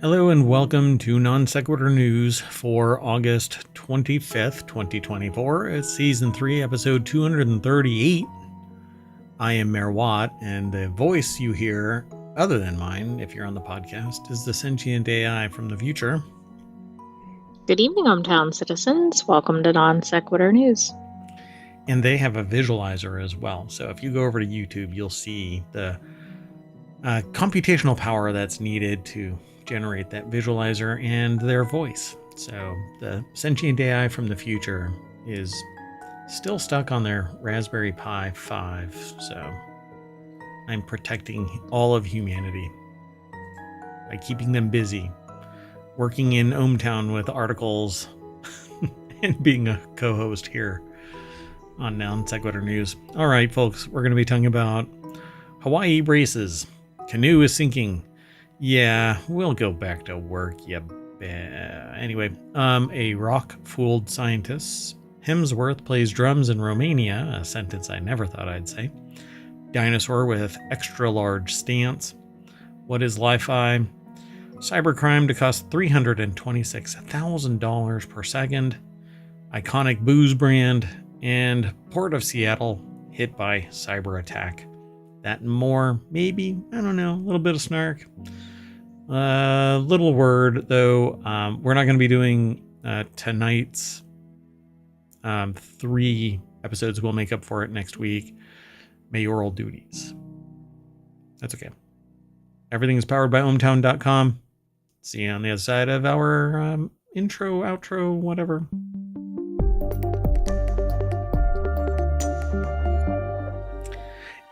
Hello and welcome to Non Sequitur News for August 25th, 2024. It's Season 3, Episode 238. I am Mayor Watt, and the voice you hear, other than mine, if you're on the podcast, is the Sentient AI from the future. Good evening, ohmTown citizens. Welcome to Non Sequitur News. And they have a visualizer as well. So if you go over to YouTube, you'll see the computational power that's needed to generate that visualizer and their voice. So the Sentient AI from the future is still stuck on their Raspberry Pi 5. So I'm protecting all of humanity by keeping them busy, working in ohmTown with articles and being a co-host here on Non Sequitur News. All right, folks, we're going to be talking about Hawaii braces. Canoe is sinking. Yeah, we'll go back to work, Anyway, a rock-fooled scientist. Hemsworth plays drums in Romania, a sentence I never thought I'd say. Dinosaur with extra-large stance. What is Li-Fi? Cybercrime to cost $326,000 per second. Iconic booze brand. And Port of Seattle hit by cyber attack. That and more, maybe, I don't know, a little bit of snark. Little word, though, we're not going to be doing tonight's 3 episodes. We'll make up for it next week. Mayoral duties. That's okay. Everything is powered by ohmTown.com. See you on the other side of our intro, outro, whatever.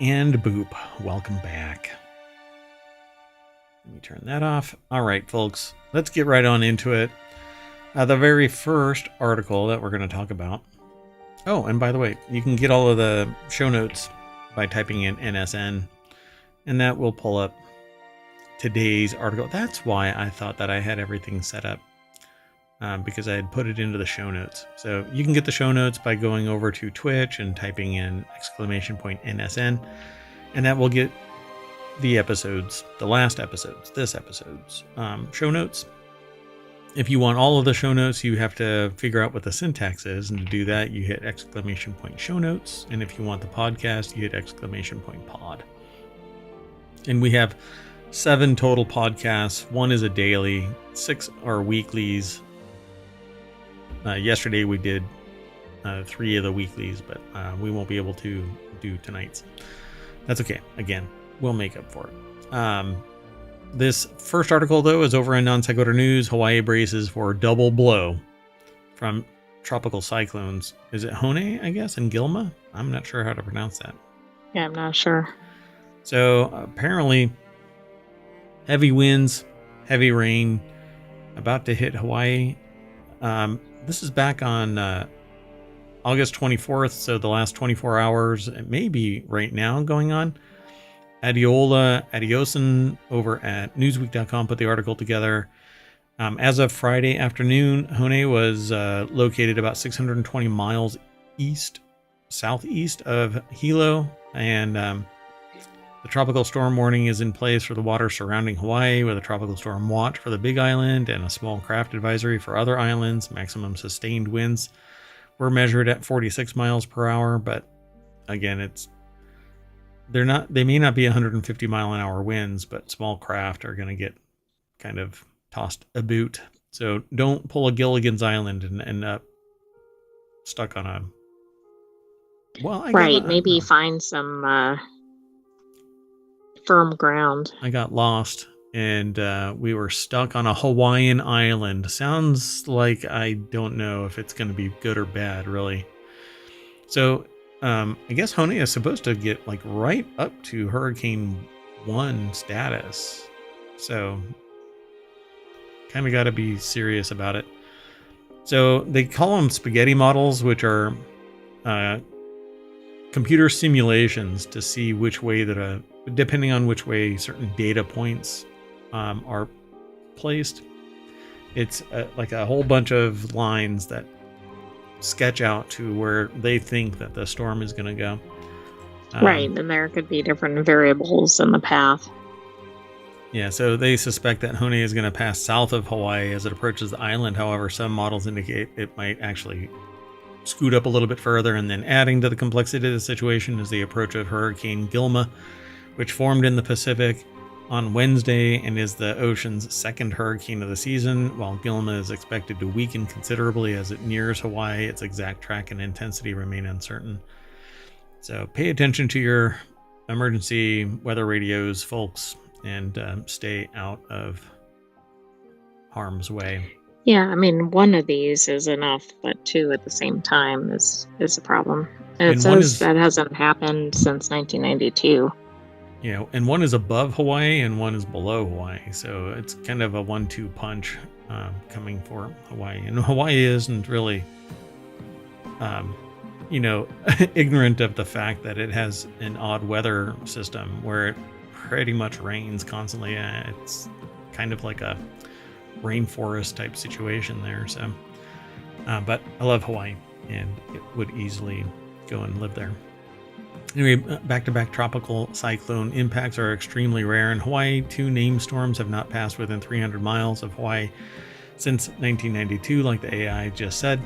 And boop, welcome back. Let me turn that off. All right, folks, let's get right on into it. The very first article that we're going to talk about. Oh, and by the way, you can get all of the show notes by typing in NSN, and that will pull up today's article. That's why I thought that I had everything set up, because I had put it into the show notes. So you can get the show notes by going over to Twitch and typing in !NSN, and that will get the episodes, the last episodes, this episode's show notes. If you want all of the show notes, you have to figure out what the syntax is, and to do that, you hit !show notes. And if you want the podcast, you hit !pod. And we have 7 total podcasts. 1 is a daily, 6 are weeklies. Yesterday we did 3 of the weeklies, but we won't be able to do tonight's. That's okay. Again, we'll make up for it. This first article, though, is over in Non Sequitur News. Hawaii braces for double blow from tropical cyclones. Is it Hone, I guess, and Gilma? I'm not sure how to pronounce that. Yeah, I'm not sure. So apparently, heavy winds, heavy rain about to hit Hawaii. This is back on August 24th, so the last 24 hours, it may be right now going on. Adiola Adioson over at Newsweek.com put the article together. As of Friday afternoon, Hone was located about 620 miles southeast of Hilo, and the tropical storm warning is in place for the water surrounding Hawaii, with a tropical storm watch for the Big Island and a small craft advisory for other islands. Maximum sustained winds were measured at 46 miles per hour, but again, they may not be 150 mile an hour winds, but small craft are going to get kind of tossed about. So don't pull a Gilligan's Island and end up stuck on a, maybe find some firm ground. I got lost and we were stuck on a Hawaiian island. Sounds like I don't know if it's going to be good or bad, really. So I guess Hone is supposed to get like right up to Hurricane 1 status. So kind of got to be serious about it. So they call them spaghetti models, which are computer simulations to see which way that depending on which way certain data points are placed. It's like a whole bunch of lines that sketch out to where they think that the storm is going to go. Right, and there could be different variables in the path. Yeah, so they suspect that Hone is going to pass south of Hawaii as it approaches the island. However, some models indicate it might actually scoot up a little bit further, and then adding to the complexity of the situation is the approach of Hurricane Gilma, which formed in the Pacific on Wednesday and is the ocean's second hurricane of the season. While Gilma is expected to weaken considerably as it nears Hawaii, its exact track and intensity remain uncertain. So pay attention to your emergency weather radios, folks, and stay out of harm's way. Yeah, I mean, one of these is enough, but two at the same time is a problem. And it says that hasn't happened since 1992. Yeah, and one is above Hawaii and one is below Hawaii. So it's kind of a 1-2 punch coming for Hawaii. And Hawaii isn't really, ignorant of the fact that it has an odd weather system where it pretty much rains constantly. It's kind of like a rainforest type situation there. So, but I love Hawaii and it would easily go and live there. Anyway, back-to-back tropical cyclone impacts are extremely rare in Hawaii. 2 named storms have not passed within 300 miles of Hawaii since 1992, like the AI just said.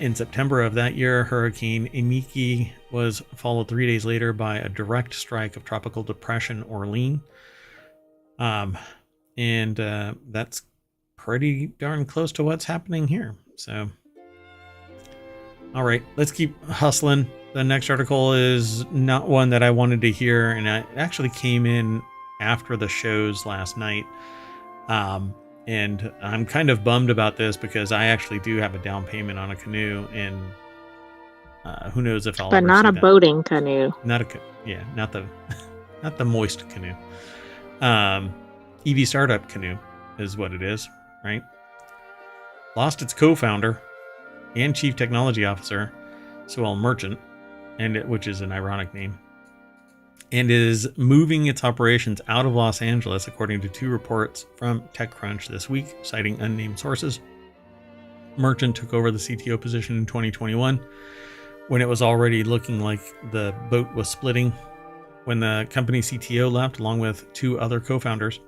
In September of that year, Hurricane Iniki was followed 3 days later by a direct strike of Tropical Depression Orlene. And that's pretty darn close to what's happening here. So, all right, let's keep hustling. The next article is not one that I wanted to hear, and it actually came in after the shows last night. And I'm kind of bummed about this because I actually do have a down payment on a canoe, and who knows if I'll. But not a boating canoe. Not the moist canoe. EV startup canoe is what it is, right? Lost its co-founder and chief technology officer, Sewell Merchant, which is an ironic name, and is moving its operations out of Los Angeles, according to 2 reports from TechCrunch this week, citing unnamed sources. Merchant took over the CTO position in 2021, when it was already looking like the boat was splitting. When the company CTO left, along with 2 other co-founders,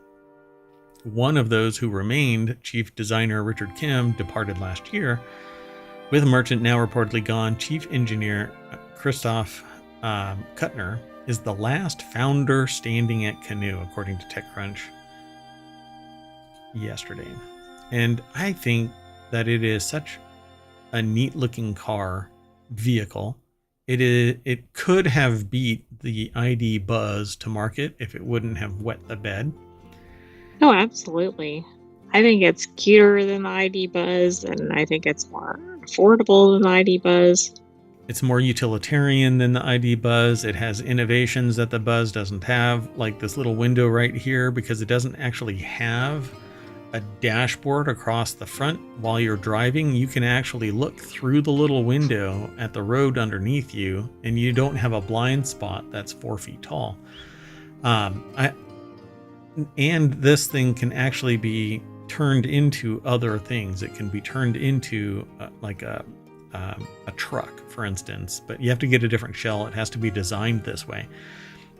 one of those who remained, chief designer Richard Kim, departed last year. With Merchant now reportedly gone, chief engineer Christoph Kuttner is the last founder standing at Canoe, according to TechCrunch yesterday. And I think that it is such a neat looking vehicle. It could have beat the ID Buzz to market if it wouldn't have wet the bed. Oh, absolutely. I think it's cuter than the ID Buzz, and I think it's more affordable than the ID Buzz. It's more utilitarian than the ID Buzz. It has innovations that the Buzz doesn't have, like this little window right here, because it doesn't actually have a dashboard across the front. While you're driving, you can actually look through the little window at the road underneath you, and you don't have a blind spot that's 4 feet tall. And this thing can actually be turned into other things. It can be turned into like a truck, for instance, but you have to get a different shell. It has to be designed this way.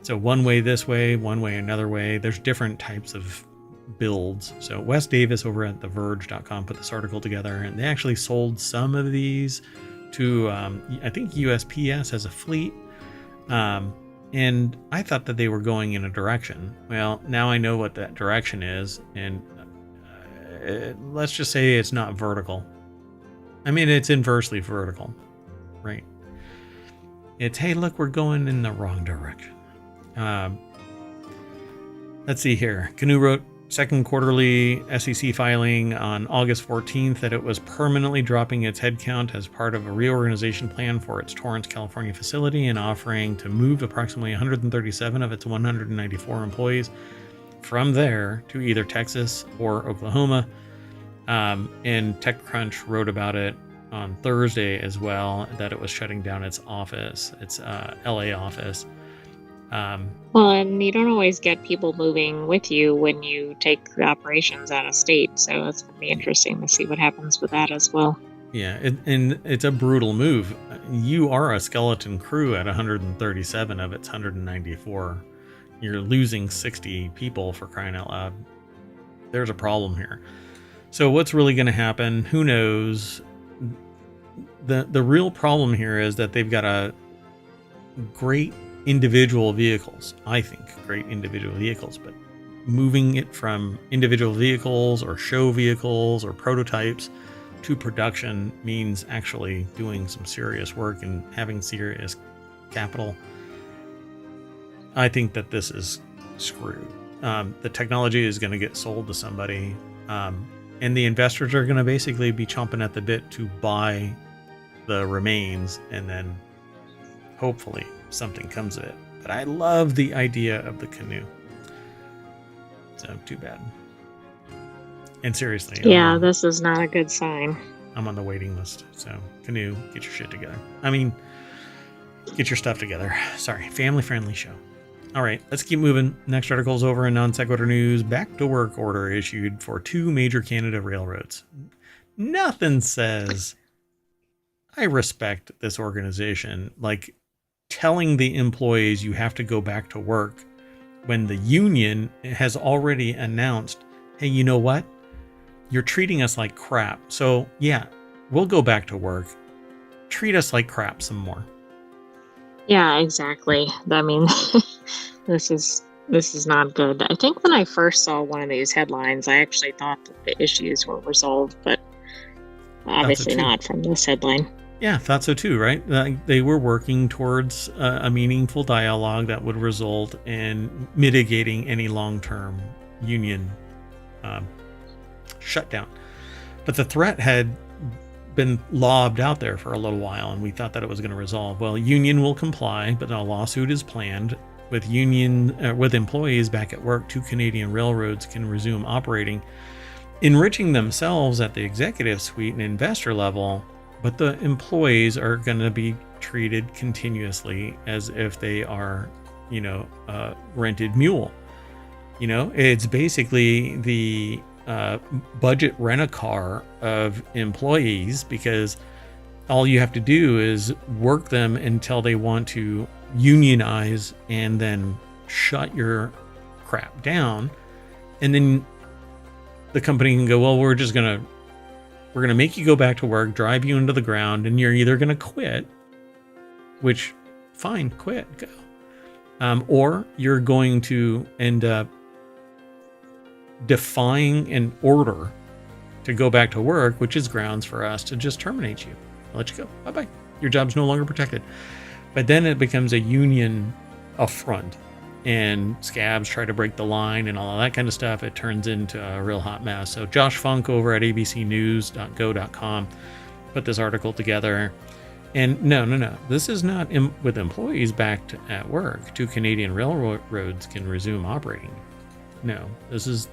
So one way this way, one way another way. There's different types of builds. So Wes Davis over at TheVerge.com put this article together, and they actually sold some of these to I think USPS has a fleet. And I thought that they were going in a direction. Well, now I know what that direction is, and let's just say it's not vertical. I mean, it's inversely vertical, right? It's, hey, look, we're going in the wrong direction. Let's see here. Canoe wrote second quarterly SEC filing on August 14th that it was permanently dropping its headcount as part of a reorganization plan for its Torrance, California facility, and offering to move approximately 137 of its 194 employees from there to either Texas or Oklahoma. And TechCrunch wrote about it on Thursday as well, that it was shutting down its office, its LA office. Well, and you don't always get people moving with you when you take the operations out of state, so it's going to be interesting to see what happens with that as well. Yeah, and it's a brutal move. You are a skeleton crew at 137 of its 194 You're losing 60 people, for crying out loud. There's a problem here. So what's really going to happen? Who knows? The real problem here is that they've got a great individual vehicles. I think great individual vehicles, but moving it from individual vehicles or show vehicles or prototypes to production means actually doing some serious work and having serious capital. I think that this is screwed. The technology is going to get sold to somebody, and the investors are going to basically be chomping at the bit to buy the remains, and then hopefully something comes of it. But I love the idea of the canoe. So too bad. And seriously, yeah, this is not a good sign. I'm on the waiting list. So canoe, get your shit together. I mean, get your stuff together. Sorry, family-friendly show. All right, let's keep moving. Next article is over in non-sequitur news. Back to work order issued for 2 major Canada railroads. Nothing says I respect this organization like telling the employees you have to go back to work when the union has already announced, hey, you know what? You're treating us like crap. So yeah, we'll go back to work. Treat us like crap some more. Yeah, exactly. I mean, this is not good. I think when I first saw one of these headlines, I actually thought that the issues were resolved, but obviously not from this headline. Yeah, thought so too, right? They were working towards a meaningful dialogue that would result in mitigating any long-term union shutdown. But the threat had been lobbed out there for a little while, and we thought that it was going to resolve. Well, union will comply, but a lawsuit is planned. With employees back at work, 2 Canadian railroads can resume operating, enriching themselves at the executive suite and investor level. But the employees are going to be treated continuously as if they are, a rented mule. It's basically the budget rent-a-car of employees, because all you have to do is work them until they want to unionize and then shut your crap down. And then the company can go, well, we're going to make you go back to work, drive you into the ground, and you're either going to quit, which, fine, quit, go. Or you're going to end up defying an order to go back to work, which is grounds for us to just terminate you. I'll let you go. Bye-bye. Your job's no longer protected. But then it becomes a union affront, and scabs try to break the line and all of that kind of stuff. It turns into a real hot mess. So Josh Funk over at abcnews.go.com put this article together. And no. This is not with employees back at work. 2 Canadian railroads can resume operating. No, this is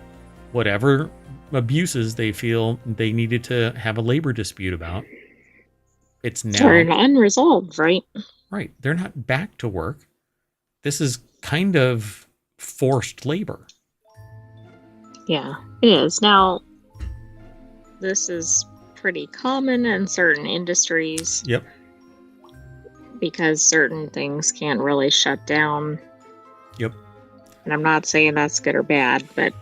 whatever abuses they feel they needed to have a labor dispute about. It's now unresolved, right? Right. They're not back to work. This is kind of forced labor. Yeah, it is. Now, this is pretty common in certain industries. Yep. Because certain things can't really shut down. Yep. And I'm not saying that's good or bad, but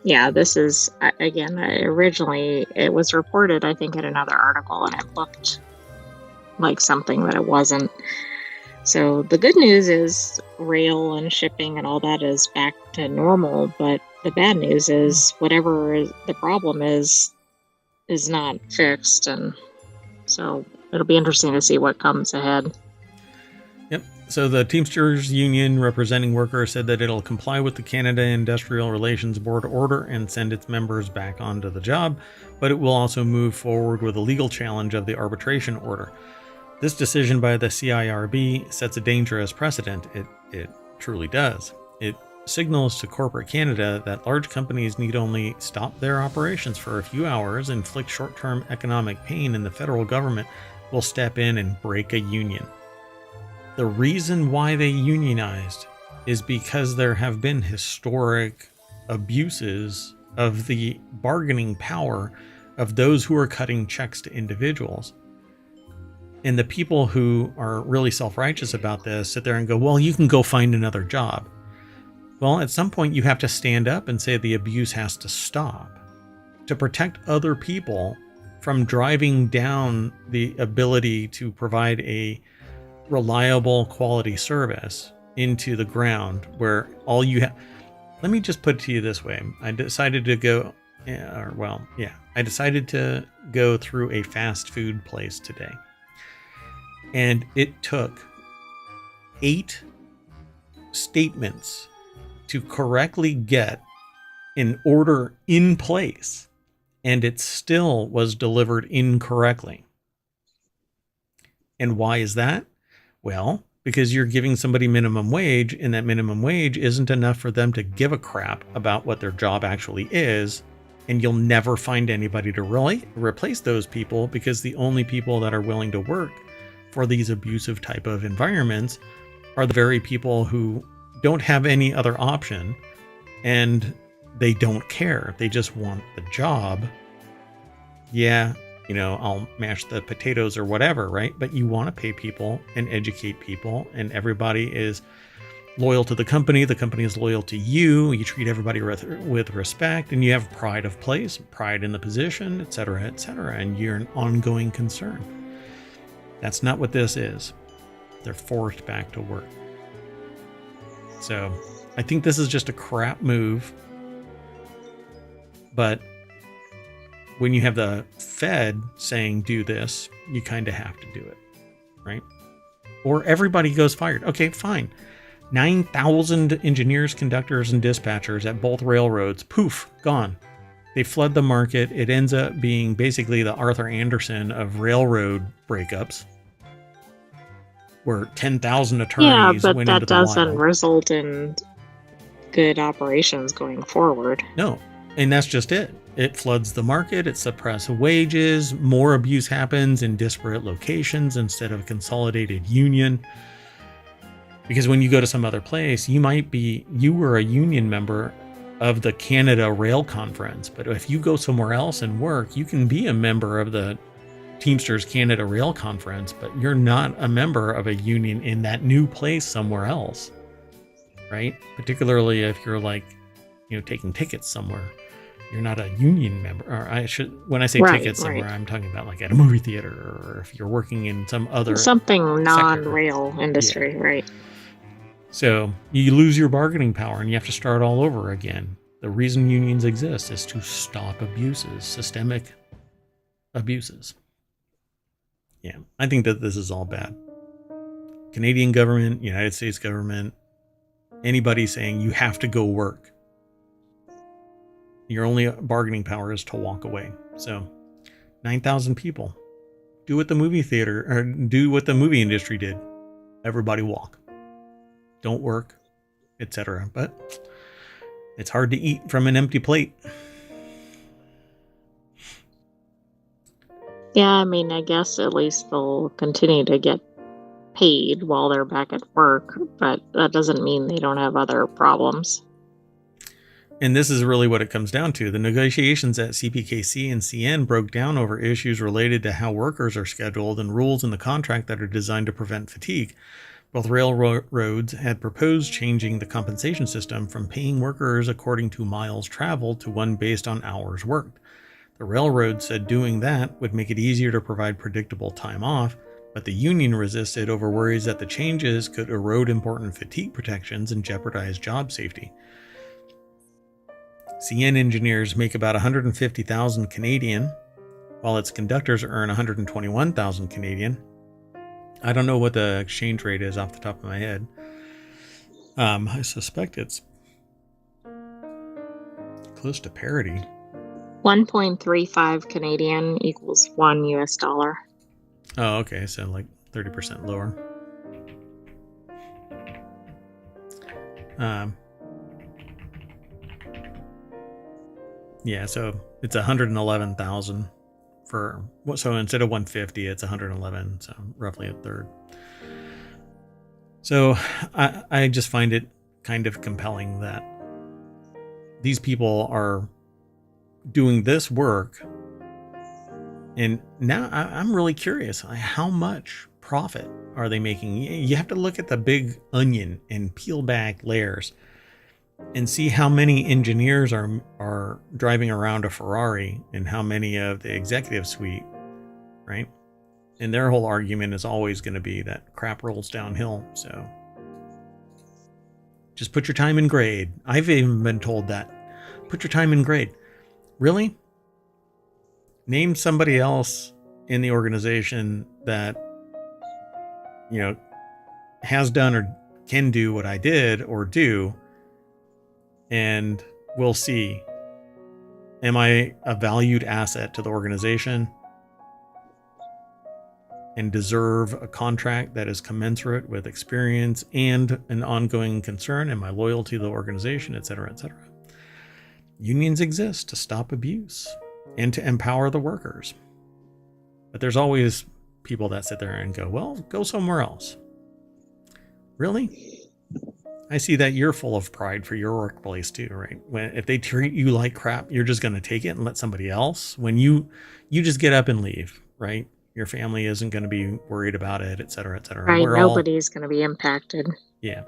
yeah, this is, again, originally it was reported, I think, in another article, and it looked like something that it wasn't. So the good news is rail and shipping and all that is back to normal, but the bad news is whatever the problem is not fixed, and so it'll be interesting to see what comes ahead. Yep. So the Teamsters Union representing workers said that it'll comply with the Canada Industrial Relations Board order and send its members back onto the job, but it will also move forward with a legal challenge of the arbitration order. This decision by the CIRB sets a dangerous precedent. It truly does. It signals to corporate Canada that large companies need only stop their operations for a few hours, inflict short-term economic pain, and the federal government will step in and break a union. The reason why they unionized is because there have been historic abuses of the bargaining power of those who are cutting checks to individuals. And the people who are really self-righteous about this sit there and go, well, you can go find another job. Well, at some point you have to stand up and say the abuse has to stop to protect other people from driving down the ability to provide a reliable quality service into the ground where all you have. Let me just put it to you this way. I decided to go through a fast food place today. And it took 8 statements to correctly get an order in place, and it still was delivered incorrectly. And why is that? Well, because you're giving somebody minimum wage, and that minimum wage isn't enough for them to give a crap about what their job actually is. And you'll never find anybody to really replace those people, because the only people that are willing to work for these abusive type of environments are the very people who don't have any other option, and they don't care. They just want the job. Yeah, I'll mash the potatoes or whatever, right? But you want to pay people and educate people, and everybody is loyal to the company is loyal to you. You treat everybody with respect, and you have pride of place, pride in the position, etc., and you're an ongoing concern. That's not what this is. They're forced back to work. So I think this is just a crap move. But when you have the Fed saying do this, you kind of have to do it, right? Or everybody goes fired. Okay, fine. 9,000 engineers, conductors, and dispatchers at both railroads, poof, gone. They flood the market. It ends up being basically the Arthur Anderson of railroad breakups, where 10,000 attorneys went into the wild. Yeah, but that doesn't result in good operations going forward. No, and that's just it. It floods the market, it suppresses wages, more abuse happens in disparate locations instead of a consolidated union. Because when you go to some other place, you were a union member of the Canada Rail Conference, but if you go somewhere else and work, you can be a member of the Teamsters Canada Rail Conference, but you're not a member of a union in that new place somewhere else, right? Particularly if you're taking tickets somewhere. You're not a union member, or when I say tickets somewhere, I'm talking about like at a movie theater, or if you're working in something non-rail industry, yeah. Right? So you lose your bargaining power, and you have to start all over again. The reason unions exist is to stop abuses, systemic abuses. Yeah, I think that this is all bad. Canadian government, United States government, anybody saying you have to go work. Your only bargaining power is to walk away. So 9,000 people. Do what the movie industry did. Everybody walk. Don't work, etc. But it's hard to eat from an empty plate. Yeah, I guess at least they'll continue to get paid while they're back at work, but that doesn't mean they don't have other problems. And this is really what it comes down to. The negotiations at CPKC and CN broke down over issues related to how workers are scheduled and rules in the contract that are designed to prevent fatigue. Both railroads had proposed changing the compensation system from paying workers according to miles traveled to one based on hours worked. The railroad said doing that would make it easier to provide predictable time off, but the union resisted over worries that the changes could erode important fatigue protections and jeopardize job safety. CN engineers make about 150,000 Canadian, while its conductors earn 121,000 Canadian. I don't know what the exchange rate is off the top of my head. I suspect it's close to parity. 1.35 Canadian equals $1 US. Oh, okay. So like 30% lower. Yeah, so it's 111,000 so instead of 150, it's 111, so roughly a third. So I just find it kind of compelling that these people are doing this work, and now I'm really curious, how much profit are they making? You have to look at the big onion and peel back layers. and see how many engineers are driving around a Ferrari and how many of the executive suite, right? And their whole argument is always going to be that crap rolls downhill. So just put your time in grade. I've even been told that. Put your time in grade. Really? Name somebody else in the organization that, has done or can do what I did or do, and we'll see. Am I a valued asset to the organization and deserve a contract that is commensurate with experience and an ongoing concern and my loyalty to the organization, et cetera, et cetera. Unions exist to stop abuse and to empower the workers. But there's always people that sit there and go, well, go somewhere else. Really? I see that you're full of pride for your workplace too, right? If they treat you like crap, you're just going to take it and let somebody else. When you just get up and leave, right? Your family isn't going to be worried about it, et cetera, et cetera. Right, nobody's going to be impacted. Yeah.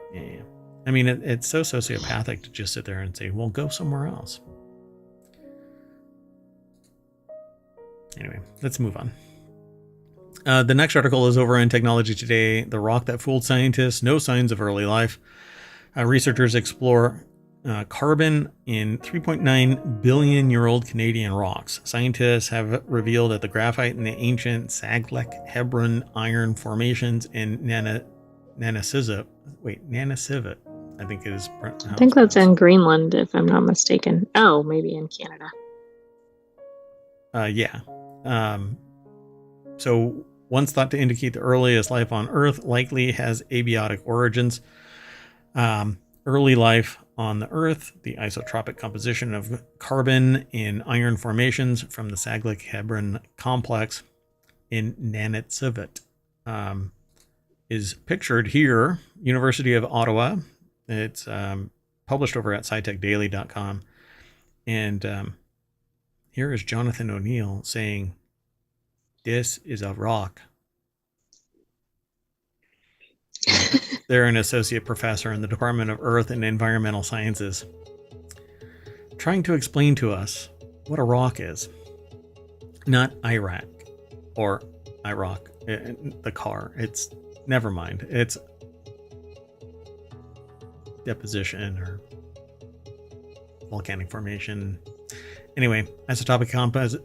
I mean, it's so sociopathic to just sit there and say, well, go somewhere else. Anyway, let's move on. The next article is over in Technology Today. The rock that fooled scientists, no signs of early life. Researchers explore carbon in 3.9 billion-year-old Canadian rocks. Scientists have revealed that the graphite in the ancient Saglek-Hebron iron formations in Nanisivit, I think it is. I think that's in Greenland, if I'm not mistaken. Oh, maybe in Canada. Yeah. So once thought to indicate the earliest life on Earth, likely has abiotic origins. Early life on the Earth, the isotropic composition of carbon in iron formations from the Saglek-Hebron complex in Nanisivit is pictured here. University of Ottawa. It's published over at scitechdaily.com. And here is Jonathan O'Neill saying, "This is a rock." They're an associate professor in the Department of Earth and Environmental Sciences, trying to explain to us what a rock is. Not Iraq or Iraq, the car. It's, never mind. It's deposition or volcanic formation. Anyway, isotopic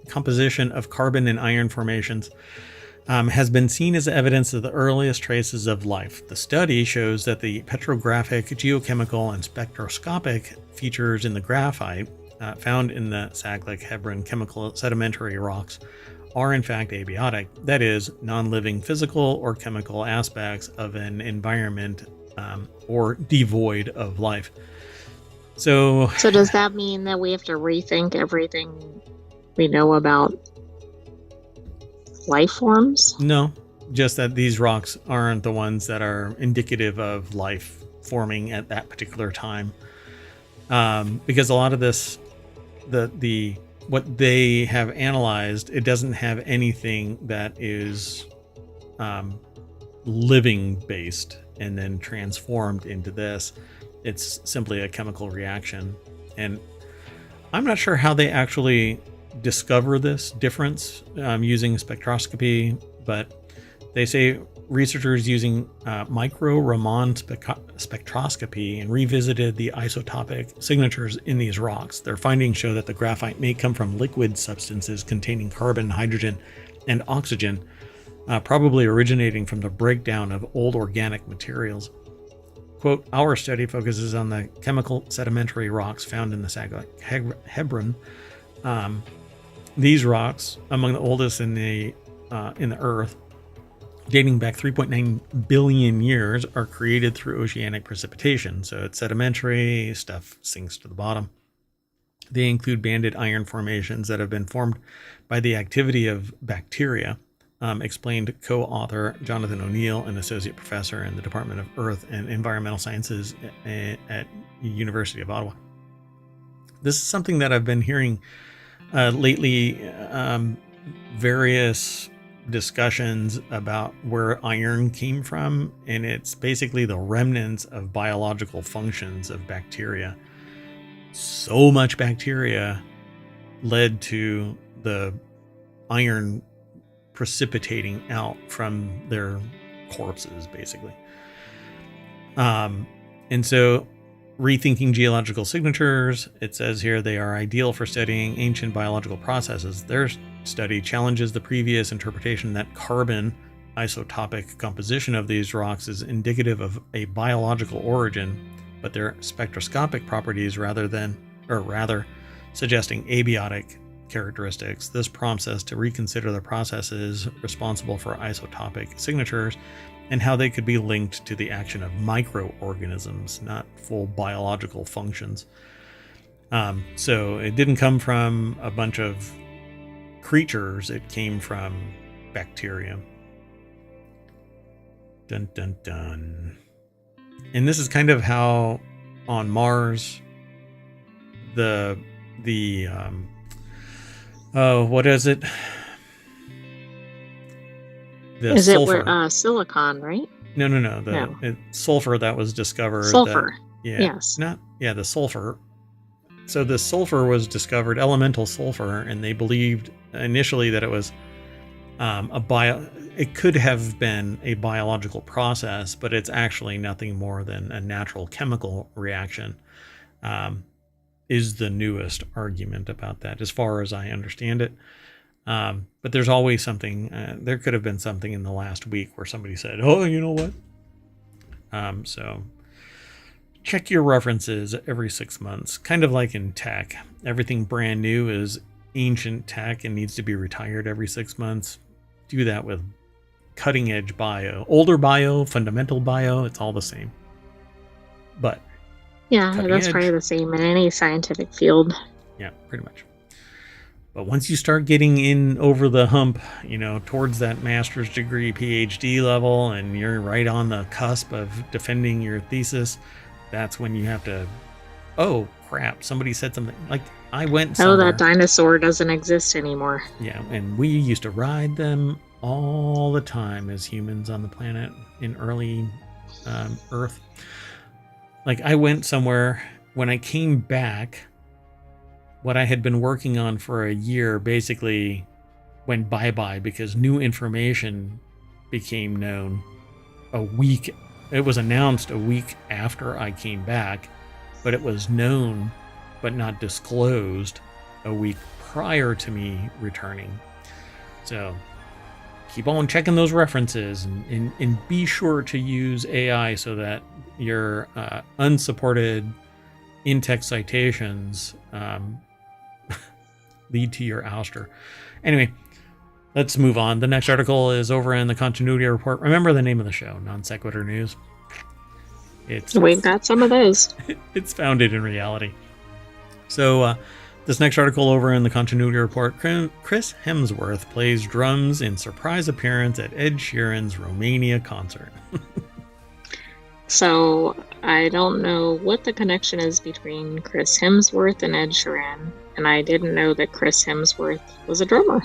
composition of carbon and iron formations has been seen as evidence of the earliest traces of life. The study shows that the petrographic, geochemical, and spectroscopic features in the graphite found in the Saglek-Hebron chemical sedimentary rocks are in fact abiotic, that is, non-living physical or chemical aspects of an environment or devoid of life. So does that mean that we have to rethink everything we know about life forms? No, just that these rocks aren't the ones that are indicative of life forming at that particular time. Because a lot of this, the what they have analyzed, it doesn't have anything that is living based and then transformed into this. It's simply a chemical reaction. And I'm not sure how they actually discover this difference using spectroscopy, but they say researchers using micro-Raman spectroscopy and revisited the isotopic signatures in these rocks. Their findings show that the graphite may come from liquid substances containing carbon, hydrogen, and oxygen, probably originating from the breakdown of old organic materials. Quote, our study focuses on the chemical sedimentary rocks found in the Saglek-Hebron. These rocks, among the oldest in the Earth, dating back 3.9 billion years, are created through oceanic precipitation. So it's sedimentary, stuff sinks to the bottom. They include banded iron formations that have been formed by the activity of bacteria, explained co-author Jonathan O'Neill, an associate professor in the Department of Earth and Environmental Sciences at University of Ottawa. This is something that I've been hearing lately, various discussions about where iron came from, and it's basically the remnants of biological functions of bacteria. so much bacteria led to the iron precipitating out from their corpses, basically. And so rethinking geological signatures, it says here they are ideal for studying ancient biological processes. Their study challenges the previous interpretation that carbon isotopic composition of these rocks is indicative of a biological origin, but their spectroscopic properties rather suggesting abiotic characteristics. This prompts us to reconsider the processes responsible for isotopic signatures and how they could be linked to the action of microorganisms, not full biological functions. So it didn't come from a bunch of creatures, it came from bacteria. Dun dun dun. And this is kind of how on Mars what is it? Is sulfur. It where silicon, right? No. Sulfur that was discovered. Sulfur. Yes. The sulfur. So the sulfur was discovered, elemental sulfur, and they believed initially that it was it could have been a biological process, but it's actually nothing more than a natural chemical reaction. Is the newest argument about that, as far as I understand it. But there's always something, there could have been something in the last week where somebody said, oh, you know what? So check your references every 6 months, kind of like in tech. Everything brand new is ancient tech and needs to be retired every 6 months. Do that with cutting edge bio, older bio, fundamental bio, it's all the same. But yeah, that's probably the same in any scientific field. Yeah, pretty much. But once you start getting in over the hump, towards that master's degree, PhD level, and you're right on the cusp of defending your thesis, that's when you have to, oh, crap, somebody said something. Like, I went somewhere. Oh, that dinosaur doesn't exist anymore. Yeah, and we used to ride them all the time as humans on the planet in early Earth. Like, I went somewhere, when I came back, what I had been working on for a year basically went bye-bye because new information became known a week. It was announced a week after I came back, but it was known but not disclosed a week prior to me returning. So keep on checking those references and be sure to use AI so that your unsupported in-text citations lead to your ouster. Anyway, let's move on. The next article is over in the Continuity Report. Remember the name of the show, Non Sequitur News. We've got some of those. It's founded in reality. So this next article over in the Continuity Report, Chris Hemsworth plays drums in surprise appearance at Ed Sheeran's Romania concert. So I don't know what the connection is between Chris Hemsworth and Ed Sheeran, and I didn't know that Chris Hemsworth was a drummer.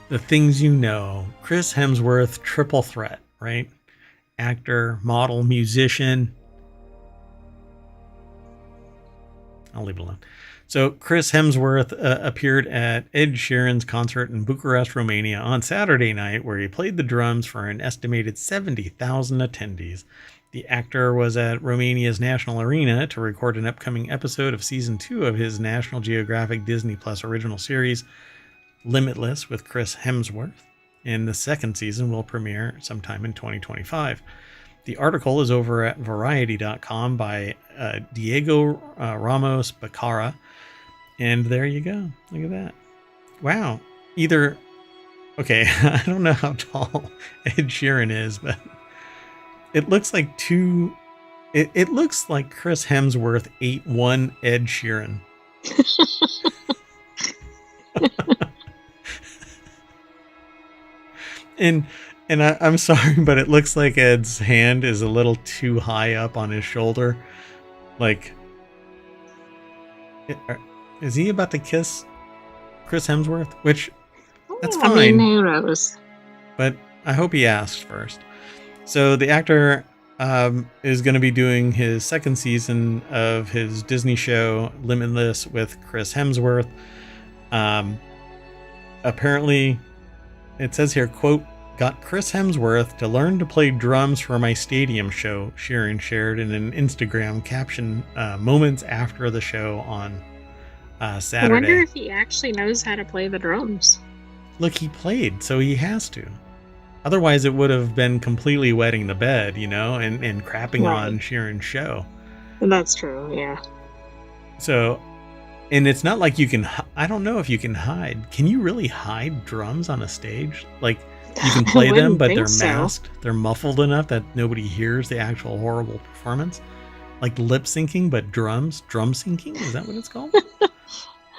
The things you know. Chris Hemsworth, triple threat, right? Actor, model, musician. I'll leave it alone. So Chris Hemsworth appeared at Ed Sheeran's concert in Bucharest, Romania on Saturday night, where he played the drums for an estimated 70,000 attendees. The actor was at Romania's National Arena to record an upcoming episode of Season 2 of his National Geographic Disney Plus original series, Limitless, with Chris Hemsworth. And the second season will premiere sometime in 2025. The article is over at Variety.com by Diego Ramos Bacara. And there you go. Look at that. Wow. Okay, I don't know how tall Ed Sheeran is, but it looks like it looks like Chris Hemsworth ate one Ed Sheeran. And I'm sorry, but it looks like Ed's hand is a little too high up on his shoulder. Like, is he about to kiss Chris Hemsworth? Which, that's fine. I mean, who knows? But I hope he asked first. So the actor is going to be doing his second season of his Disney show Limitless with Chris Hemsworth. Apparently, it says here, quote, "Got Chris Hemsworth to learn to play drums for my stadium show," Sheeran shared in an Instagram caption moments after the show on Saturday. I wonder if he actually knows how to play the drums. Look, he played, so he has to. Otherwise, it would have been completely wetting the bed, you know, and crapping on Sheeran's show. And that's true, yeah. So, and it's not like you can, I don't know if you can hide. Can you really hide drums on a stage? Like, you can play them, but they're masked. So. They're muffled enough that nobody hears the actual horrible performance. Like lip syncing, but drums. Drum syncing? Is that what it's called?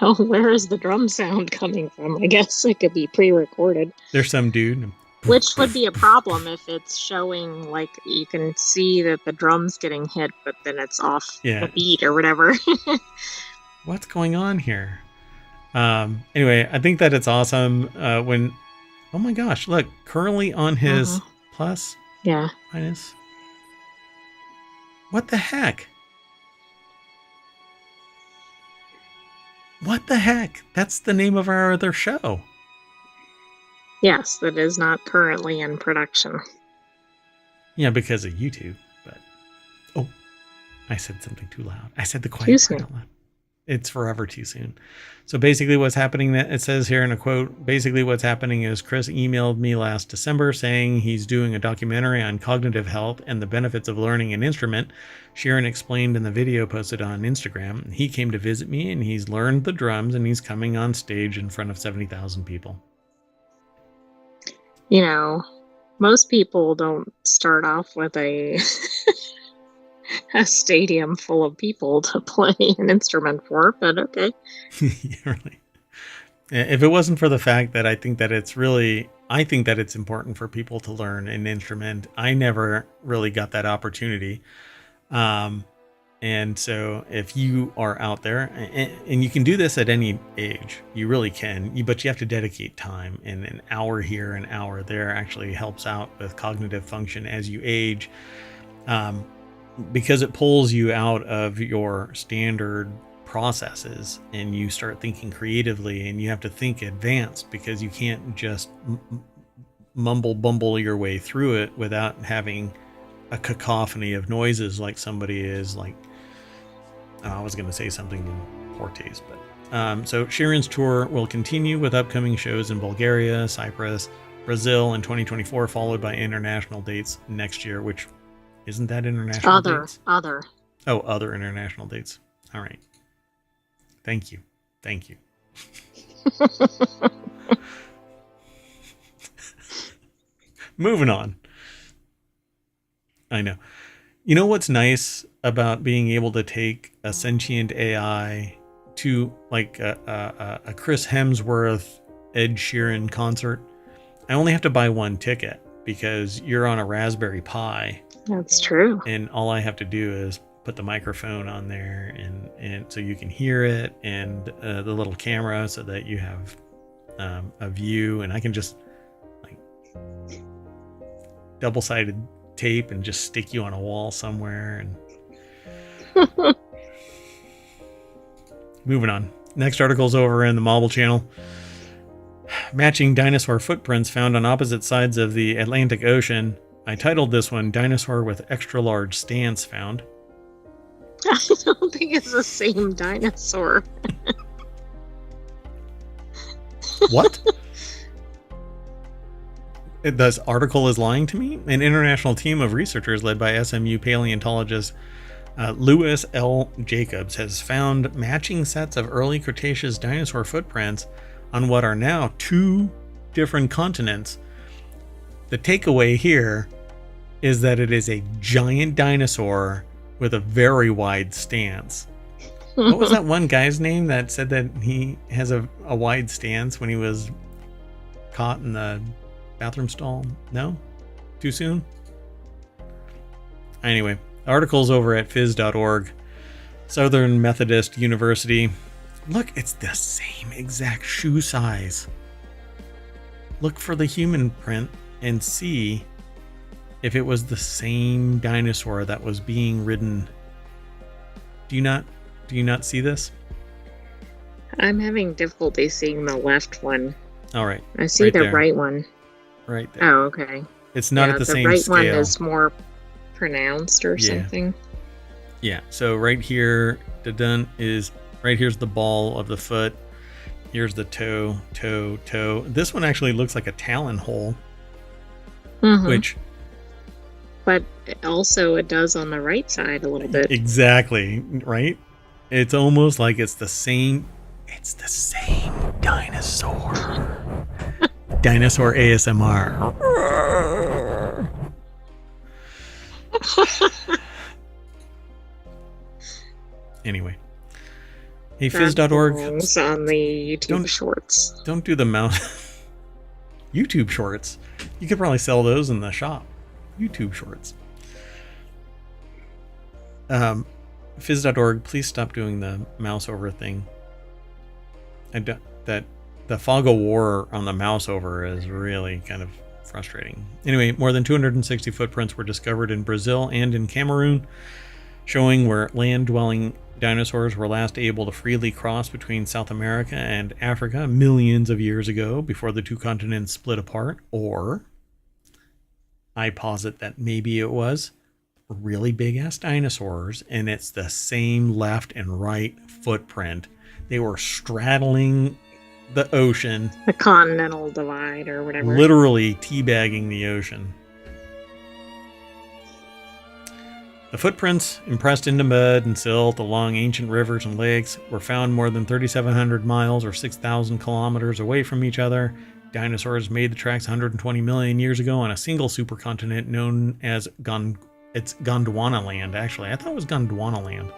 Oh, where is the drum sound coming from? I guess it could be pre-recorded. There's some dude. Which would be a problem if it's showing, like, you can see that the drum's getting hit, but then it's off the beat or whatever. What's going on here? Anyway, I think that it's awesome when... Oh my gosh, look, currently on his plus, minus. What the heck? What the heck? That's the name of our other show. Yes, that is not currently in production. Yeah, because of YouTube, but... Oh, I said something too loud. I said the quiet part out loud. It's forever too soon. So basically what's happening, it says here in a quote, basically what's happening is Chris emailed me last December saying he's doing a documentary on cognitive health and the benefits of learning an instrument. Sheeran explained in the video posted on Instagram. He came to visit me and he's learned the drums and he's coming on stage in front of 70,000 people. You know, most people don't start off with a stadium full of people to play an instrument for, but okay. Yeah, really. If it wasn't for the fact that I think that it's important for people to learn an instrument. I never really got that opportunity. And so if you are out there, and you can do this at any age, you really can, but you have to dedicate time, and an hour here, an hour there actually helps out with cognitive function as you age, because it pulls you out of your standard processes and you start thinking creatively, and you have to think advanced because you can't just bumble your way through it without having a cacophony of noises like somebody is like, I was going to say something in poor taste, but so Sheeran's tour will continue with upcoming shows in Bulgaria, Cyprus, Brazil in 2024, followed by international dates next year, which isn't that international dates? Other. Oh, other international dates. All right. Thank you. Moving on. I know. You know what's nice about being able to take a sentient AI to like a Chris Hemsworth, Ed Sheeran concert? I only have to buy one ticket because you're on a Raspberry Pi. That's true. And all I have to do is put the microphone on there and so you can hear it, and the little camera so that you have a view, and I can just like double-sided tape and just stick you on a wall somewhere. And moving on. Next article's over in the Mobile Channel. Matching dinosaur footprints found on opposite sides of the Atlantic Ocean. I titled this one "Dinosaur with Extra Large Stance Found." I don't think it's the same dinosaur. What? This article is lying to me? An international team of researchers led by SMU paleontologist Louis L. Jacobs has found matching sets of early Cretaceous dinosaur footprints on what are now 2 different continents. The takeaway here is that it is a giant dinosaur with a very wide stance. What was that one guy's name that said that he has a wide stance when he was caught in the bathroom stall? No? Too soon? Anyway, the article's over at phys.org. Southern Methodist University. Look, it's the same exact shoe size. Look for the human print and see if it was the same dinosaur that was being ridden. Do you not see this? I'm having difficulty seeing the left one. All right. I see right the there. right one. Right there. Oh, okay. It's not at the same right scale. one is more pronounced or something. Yeah. So right here, is right here's the ball of the foot. Here's the toe. This one actually looks like a talon hole, which. But also it does on the right side a little bit. Exactly, right? It's almost like it's the same dinosaur. Dinosaur ASMR. Anyway. Hey, fizz.org. On the YouTube shorts. Don't do the mouse. YouTube shorts. You could probably sell those in the shop. YouTube shorts. Fizz.org, please stop doing the mouse over thing. That the fog of war on the mouse over is really kind of frustrating. Anyway, more than 260 footprints were discovered in Brazil and in Cameroon, showing where land-dwelling dinosaurs were last able to freely cross between South America and Africa millions of years ago before the two continents split apart. Or I posit that maybe it was really big-ass dinosaurs and it's the same left and right footprint. They were straddling the ocean. The continental divide or whatever. Literally teabagging the ocean. The footprints, impressed into mud and silt along ancient rivers and lakes, were found more than 3,700 miles or 6,000 kilometers away from each other. Dinosaurs made the tracks 120 million years ago on a single supercontinent known as Gondwana land. Actually, I thought it was Gondwana land,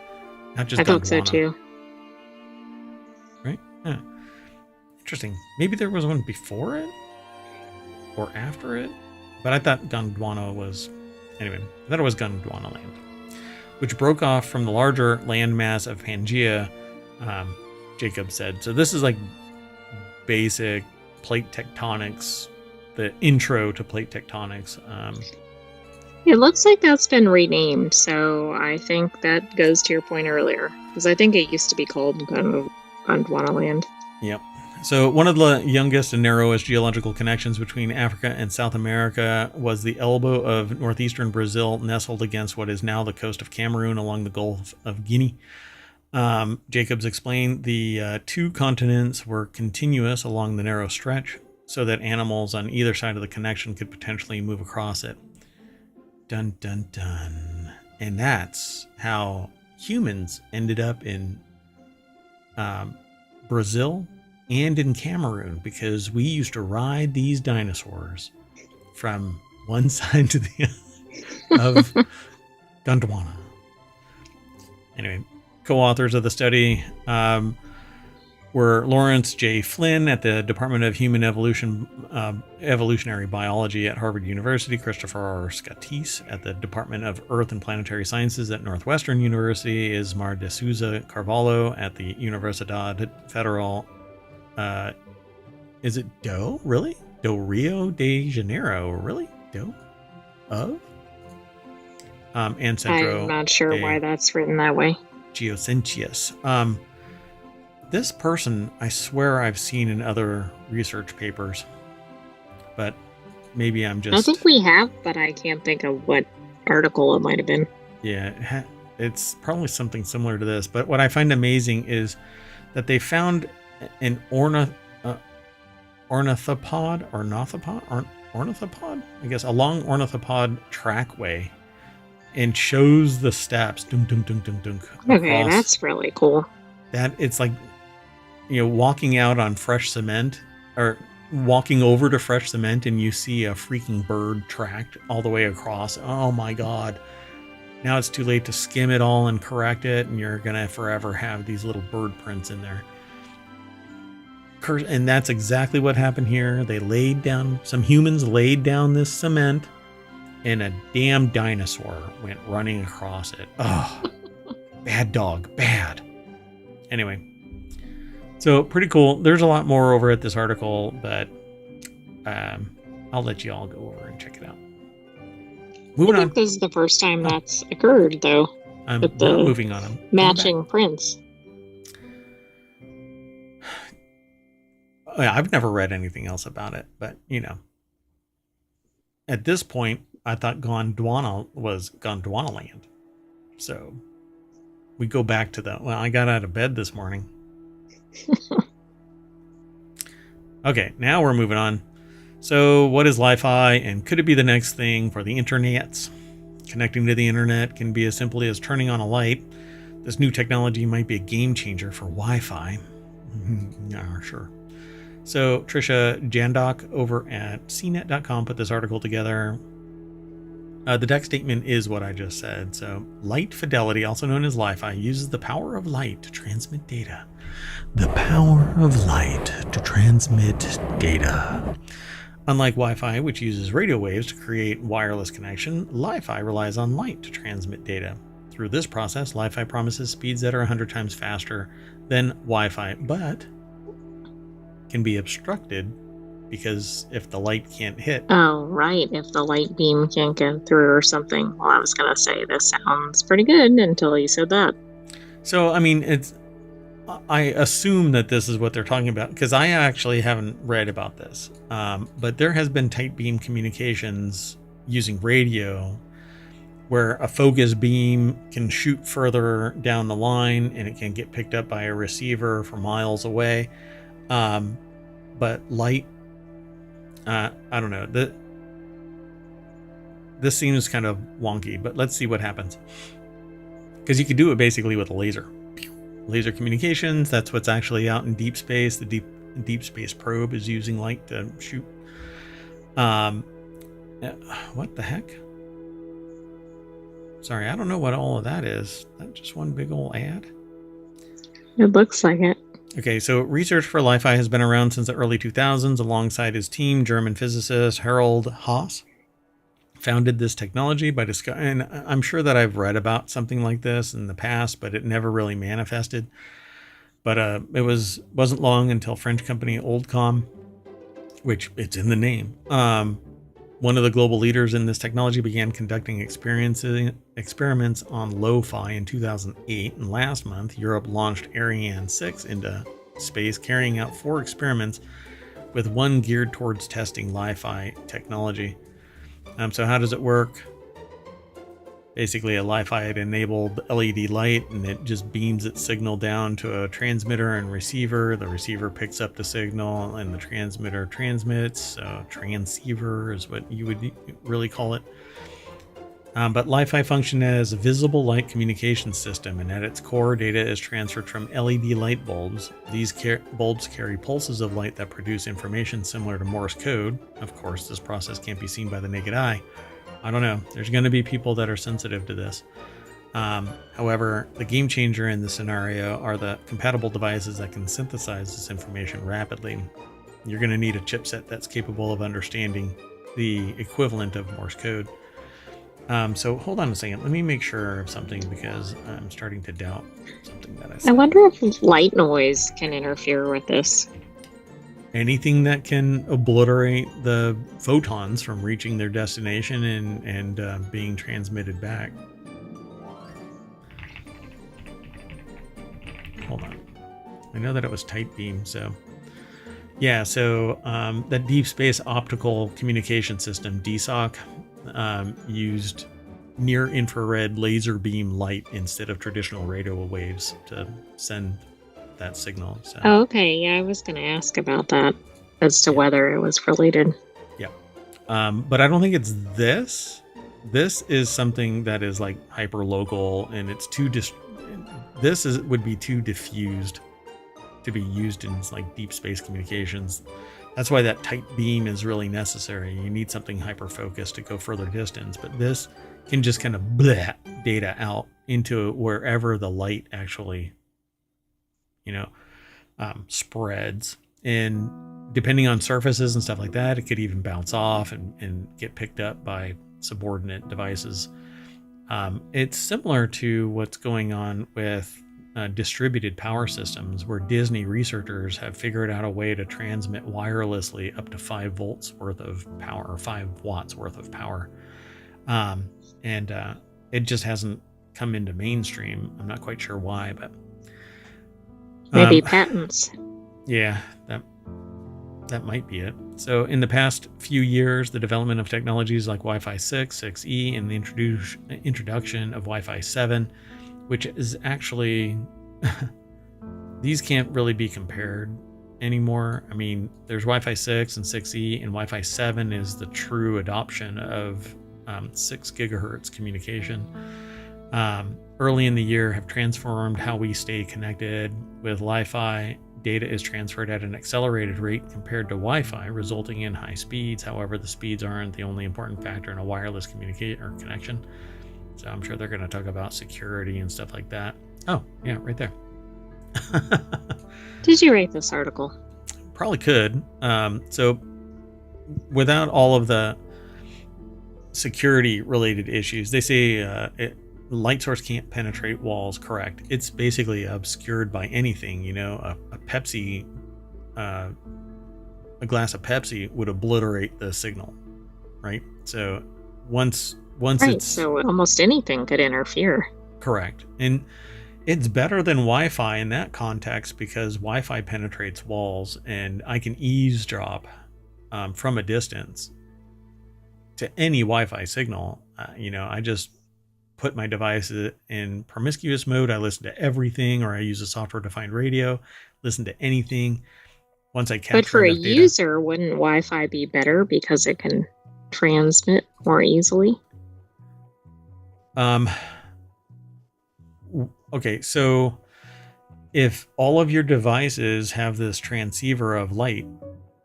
not just Gondwana. I thought so too. Right? Yeah. Interesting. Maybe there was one before it or after it, but I thought Gondwana was... Anyway, I thought it was Gondwana land, which broke off from the larger landmass of Pangaea, Jacob said. So this is like basic plate tectonics, the intro to plate tectonics. It looks like that's been renamed, so I think that goes to your point earlier, because I think it used to be called Gondwana land. Yep. So one of the youngest and narrowest geological connections between Africa and South America was the elbow of northeastern Brazil, nestled against what is now the coast of Cameroon along the Gulf of Guinea. Jacobs explained the two continents were continuous along the narrow stretch so that animals on either side of the connection could potentially move across it. Dun, dun, dun. And that's how humans ended up in Brazil and in Cameroon, because we used to ride these dinosaurs from one side to the other of Gondwana. Anyway, co-authors of the study were Lawrence J. Flynn at the Department of Human Evolutionary Biology at Harvard University, Christopher R. Scottis at the Department of Earth and Planetary Sciences at Northwestern University, Ismar de Souza Carvalho at the Universidad Federal. Is it Do? Really? Do Rio de Janeiro? Really? Do? Of? And Centro. I'm not sure why that's written that way. Geosciences. This person, I swear I've seen in other research papers, but maybe I'm just... I think we have, but I can't think of what article it might have been. Yeah, it's probably something similar to this, but what I find amazing is that they found an ornithopod, I guess, a long ornithopod trackway, and shows the steps. Dunk, dunk, dunk, dunk, dunk, okay, that's really cool. That it's like, walking out on fresh cement, or walking over to fresh cement, and you see a freaking bird tracked all the way across. Oh my God. Now it's too late to skim it all and correct it, and you're going to forever have these little bird prints in there. And that's exactly what happened here. Some humans laid down this cement, and a damn dinosaur went running across it. Oh, bad dog, bad. Anyway, so pretty cool. There's a lot more over at this article, but I'll let you all go over and check it out. Moving on. think this is the first time that's occurred, though. I'm with not the moving on. I'm matching prints. I've never read anything else about it, but at this point, I thought Gondwana was Gondwana land. So we go back to the, well, I got out of bed this morning. Okay, now we're moving on. So what is Li-Fi, and could it be the next thing for the internets? Connecting to the internet can be as simply as turning on a light. This new technology might be a game changer for Wi-Fi. Yeah, sure. So Trisha Jandok over at cnet.com put this article together. The deck statement is what I just said. So light fidelity, also known as Li-Fi, uses the power of light to transmit data. The power of light to transmit data. Unlike Wi-Fi, which uses radio waves to create wireless connection, Li-Fi relies on light to transmit data. Through this process, Li-Fi promises speeds that are 100 times faster than Wi-Fi, but can be obstructed because if the light can't hit. Oh, right. If the light beam can't get through or something. Well, I was going to say this sounds pretty good until you said that. So, I mean, I assume that this is what they're talking about because I actually haven't read about this. But there has been tight beam communications using radio where a focus beam can shoot further down the line and it can get picked up by a receiver for miles away. But light, I don't know. This seems kind of wonky, but let's see what happens. Because you could do it basically with a laser. Laser communications, that's what's actually out in deep space. The deep space probe is using light to shoot. What the heck? Sorry, I don't know what all of that is. That just one big old ad? It looks like it. Okay, so research for Li-Fi has been around since the early 2000s. Alongside his team, German physicist Harald Haas founded this technology by discovering, and I'm sure that I've read about something like this in the past, but it never really manifested. But it wasn't long until French company Oldcom, which it's in the name, one of the global leaders in this technology, began conducting experiments on lo-fi in 2008. And last month, Europe launched Ariane 6 into space, carrying out 4 experiments with one geared towards testing Li-Fi technology. So how does it work? Basically, a Li-Fi enabled LED light, and it just beams its signal down to a transmitter and receiver. The receiver picks up the signal, and the transmitter transmits. So transceiver is what you would really call it. But Li-Fi functions as a visible light communication system, and at its core, data is transferred from LED light bulbs. These bulbs carry pulses of light that produce information similar to Morse code. Of course, this process can't be seen by the naked eye. I don't know. There's going to be people that are sensitive to this. However, the game changer in this scenario are the compatible devices that can synthesize this information rapidly. You're going to need a chipset that's capable of understanding the equivalent of Morse code. So hold on a second. Let me make sure of something because I'm starting to doubt something that I said. I wonder if light noise can interfere with this. Anything that can obliterate the photons from reaching their destination and being transmitted back. Hold on. I know that it was tight beam, so... Yeah, so the Deep Space Optical Communication System, DSOC, used near-infrared laser beam light instead of traditional radio waves to send that signal. So. Oh, okay. Yeah, I was going to ask about that as to whether it was related. Yeah. But I don't think it's this. This is something that is like hyper local, and it's too would be too diffused to be used in like deep space communications. That's why that tight beam is really necessary. You need something hyper focused to go further distance, but this can just kind of bleh data out into wherever the light actually spreads. And depending on surfaces and stuff like that, it could even bounce off and get picked up by subordinate devices. It's similar to what's going on with distributed power systems, where Disney researchers have figured out a way to transmit wirelessly up to 5 volts worth of power, or 5 watts worth of power. And it just hasn't come into mainstream. I'm not quite sure why, but Maybe patents. yeah, that might be it. So in the past few years, the development of technologies like Wi-Fi 6, 6E, and the introduction of Wi-Fi 7, which is actually these can't really be compared anymore. I mean, there's Wi-Fi 6 and 6E, and Wi-Fi 7 is the true adoption of 6 gigahertz communication. Early in the year have transformed how we stay connected. With Li-Fi, data is transferred at an accelerated rate compared to Wi-Fi, resulting in high speeds. However, the speeds aren't the only important factor in a wireless communication or connection. So I'm sure they're going to talk about security and stuff like that. Oh, yeah, right there. Did you write this article? Probably could. So without all of the security related issues, they say light source can't penetrate walls. Correct. It's basically obscured by anything. You know, a Pepsi, a glass of Pepsi would obliterate the signal, right? So once Right, it's so almost anything could interfere. correct. And it's better than Wi-Fi in that context because Wi-Fi penetrates walls, and I can eavesdrop from a distance to any Wi-Fi signal. I just put my devices in promiscuous mode. I listen to everything, or I use a software-defined radio, listen to anything. Once I capture But for a enough data, user, wouldn't Wi-Fi be better because it can transmit more easily? Okay, so if all of your devices have this transceiver of light,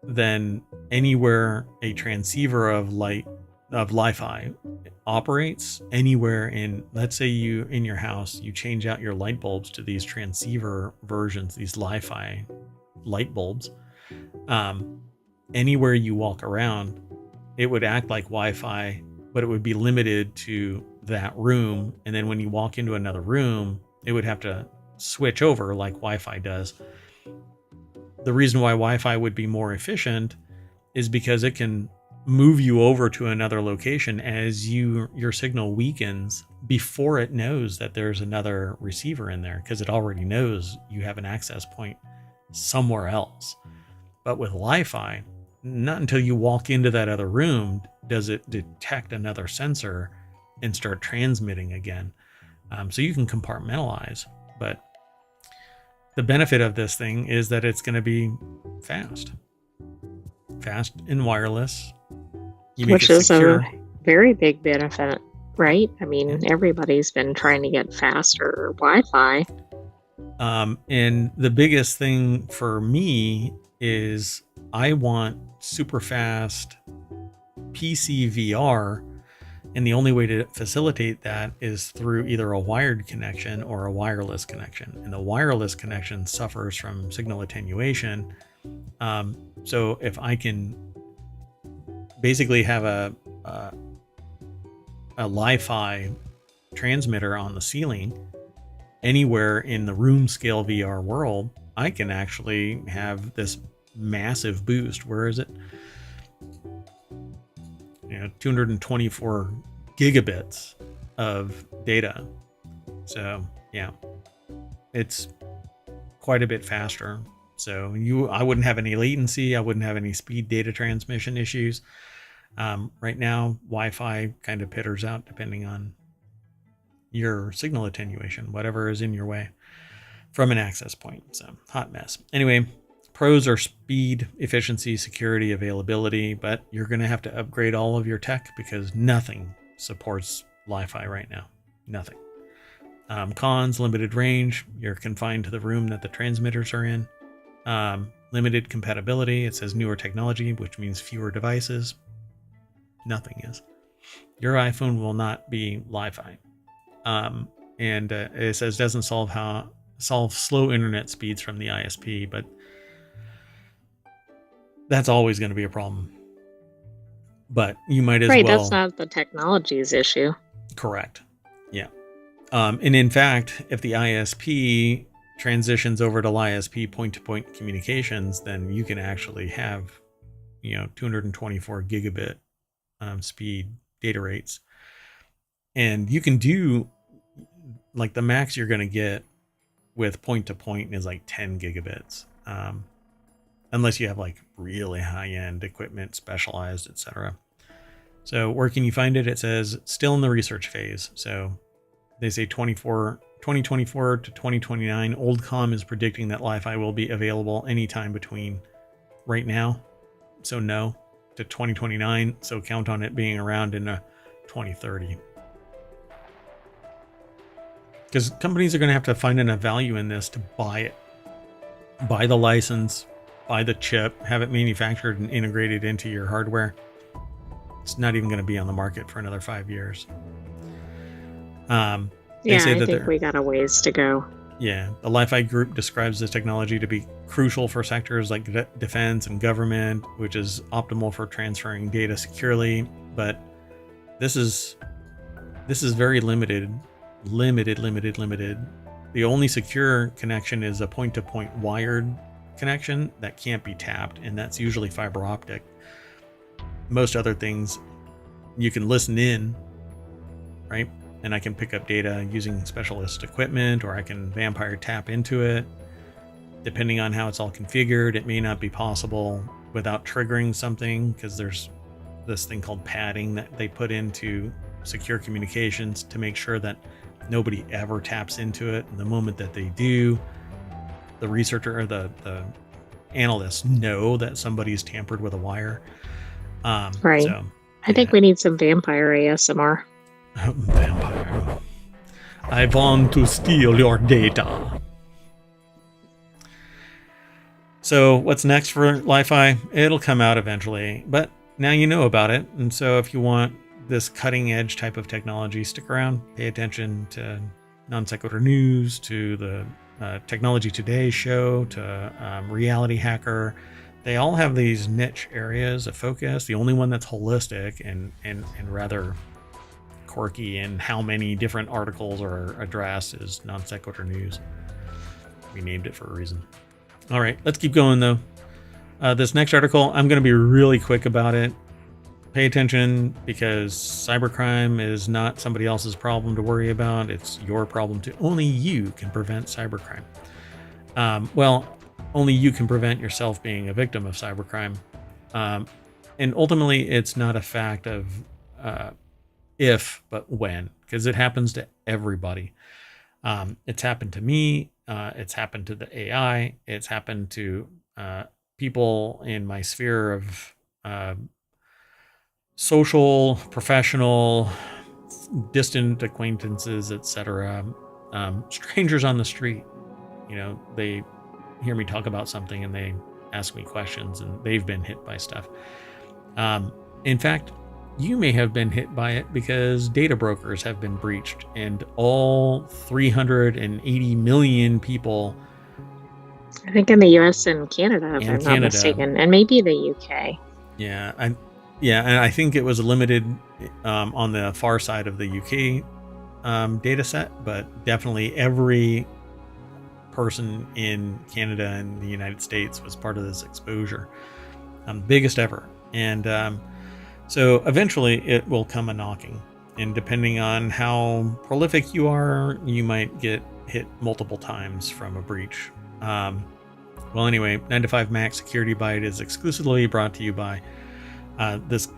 then anywhere a transceiver of light of Li-Fi operates, anywhere in, let's say you in your house, you change out your light bulbs to these transceiver versions, these Li-Fi light bulbs, anywhere you walk around, it would act like Wi-Fi, but it would be limited to that room. And then when you walk into another room, it would have to switch over like Wi-Fi does. The reason why Wi-Fi would be more efficient is because it can move you over to another location as your signal weakens before it knows that there's another receiver in there, because it already knows you have an access point somewhere else. But with Li-Fi, not until you walk into that other room does it detect another sensor and start transmitting again. So you can compartmentalize, but the benefit of this thing is that it's going to be fast and wireless. Which is secure. A very big benefit, right? I mean, everybody's been trying to get faster Wi-Fi. And the biggest thing for me is I want super fast PC VR, and the only way to facilitate that is through either a wired connection or a wireless connection. And the wireless connection suffers from signal attenuation. So if I can basically have a Li-Fi transmitter on the ceiling anywhere in the room scale VR world, I can actually have this massive boost. Where is it? 224 gigabits of data. So yeah, it's quite a bit faster. So I wouldn't have any latency. I wouldn't have any speed data transmission issues. Right now, Wi-Fi kind of pitters out depending on your signal attenuation, whatever is in your way from an access point. So hot mess. Anyway, pros are speed, efficiency, security, availability, but you're going to have to upgrade all of your tech because nothing supports Li-Fi right now. Nothing. Cons, limited range. You're confined to the room that the transmitters are in. Limited compatibility. It says newer technology, which means fewer devices. Nothing is. Your iPhone will not be Li-Fi. And it says doesn't solve slow internet speeds from the ISP, but that's always going to be a problem. But you might as well. Right, that's not the technology's issue. Correct. Yeah. And in fact, if the ISP transitions over to LISP point-to-point communications, then you can actually have, 224 gigabit speed data rates. And you can do, like, the max you're going to get with point-to-point is like 10 gigabits. Unless you have like really high-end equipment, specialized, etc. So where can you find it? It says still in the research phase. So they say 2024 to 2029. Oldcom is predicting that Li-Fi will be available anytime between right now, so no, to 2029. So count on it being around in 2030. Because companies are going to have to find enough value in this to buy it, buy the license, buy the chip, have it manufactured and integrated into your hardware. It's not even going to be on the market for another 5 years. Yeah, I think we got a ways to go. Yeah, the Li-Fi group describes this technology to be crucial for sectors like defense and government, which is optimal for transferring data securely. But this is very limited. The only secure connection is a point-to-point wired connection that can't be tapped, and that's usually fiber optic. Most other things you can listen in, right? And I can pick up data using specialist equipment, or I can vampire tap into it. Depending on how it's all configured, it may not be possible without triggering something, because there's this thing called padding that they put into secure communications to make sure that nobody ever taps into it. And the moment that they do, the researcher or the analysts know that somebody's tampered with a wire. Right. So, I think we need some vampire ASMR. Vampire. I want to steal your data. So what's next for Li-Fi? It'll come out eventually, but now you know about it. And so if you want this cutting edge type of technology, stick around, pay attention to Non Sequitur News, to the Technology Today show, to Reality Hacker. They all have these niche areas of focus. The only one that's holistic and rather quirky in how many different articles are addressed is Non Sequitur News. We named it for a reason. All right, let's keep going though. This next article, I'm going to be really quick about it. Pay attention, because cybercrime is not somebody else's problem to worry about. It's your problem too. Only you can prevent cybercrime. Well, only you can prevent yourself being a victim of cybercrime. And ultimately, it's not a fact of if, but when, because it happens to everybody. It's happened to me. It's happened to the AI. It's happened to people in my sphere of social, professional, distant acquaintances, etc. Strangers on the street. You know, they hear me talk about something and they ask me questions, and they've been hit by stuff. In fact, you may have been hit by it because data brokers have been breached, and all 380 million people, I think, in the US and Canada, if I'm not mistaken, and maybe the UK. Yeah, and I think it was limited on the far side of the UK data set, but definitely every person in Canada and the United States was part of this exposure. Biggest ever. And so eventually it will come a knocking. And depending on how prolific you are, you might get hit multiple times from a breach. Well, anyway, 9 to 5 Mac Security Byte is exclusively brought to you by this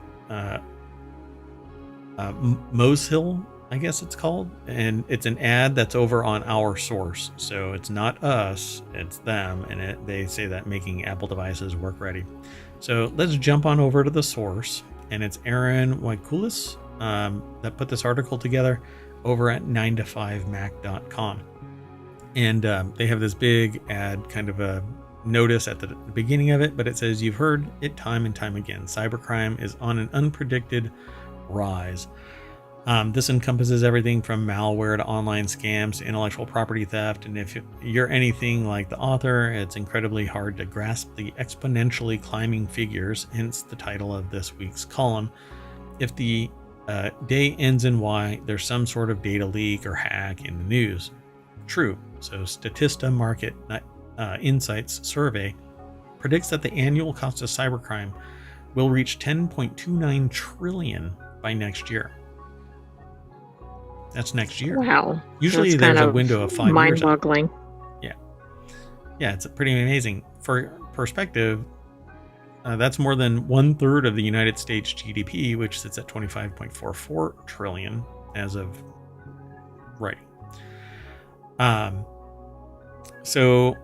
Mosehill, I guess it's called, and it's an ad that's over on our source. So it's not us, it's them, and they say that making Apple devices work ready. So let's jump on over to the source, and it's Aaron Waikulis that put this article together over at 9to5mac.com. And they have this big ad, kind of a notice at the beginning of it, but it says, "You've heard it time and time again. Cybercrime is on an unpredicted rise." This encompasses everything from malware to online scams to intellectual property theft. And if you're anything like the author, it's incredibly hard to grasp the exponentially climbing figures, hence the title of this week's column. If the day ends in Y, there's some sort of data leak or hack in the news. True. So Statista Market Insights survey predicts that the annual cost of cybercrime will reach $10.29 trillion by next year. That's next year. Wow. Usually That's there's kind a of window of 5 years. mind-boggling. Yeah, it's pretty amazing. For perspective, that's more than 1/3 of the United States GDP, which sits at 25.44 trillion as of writing. So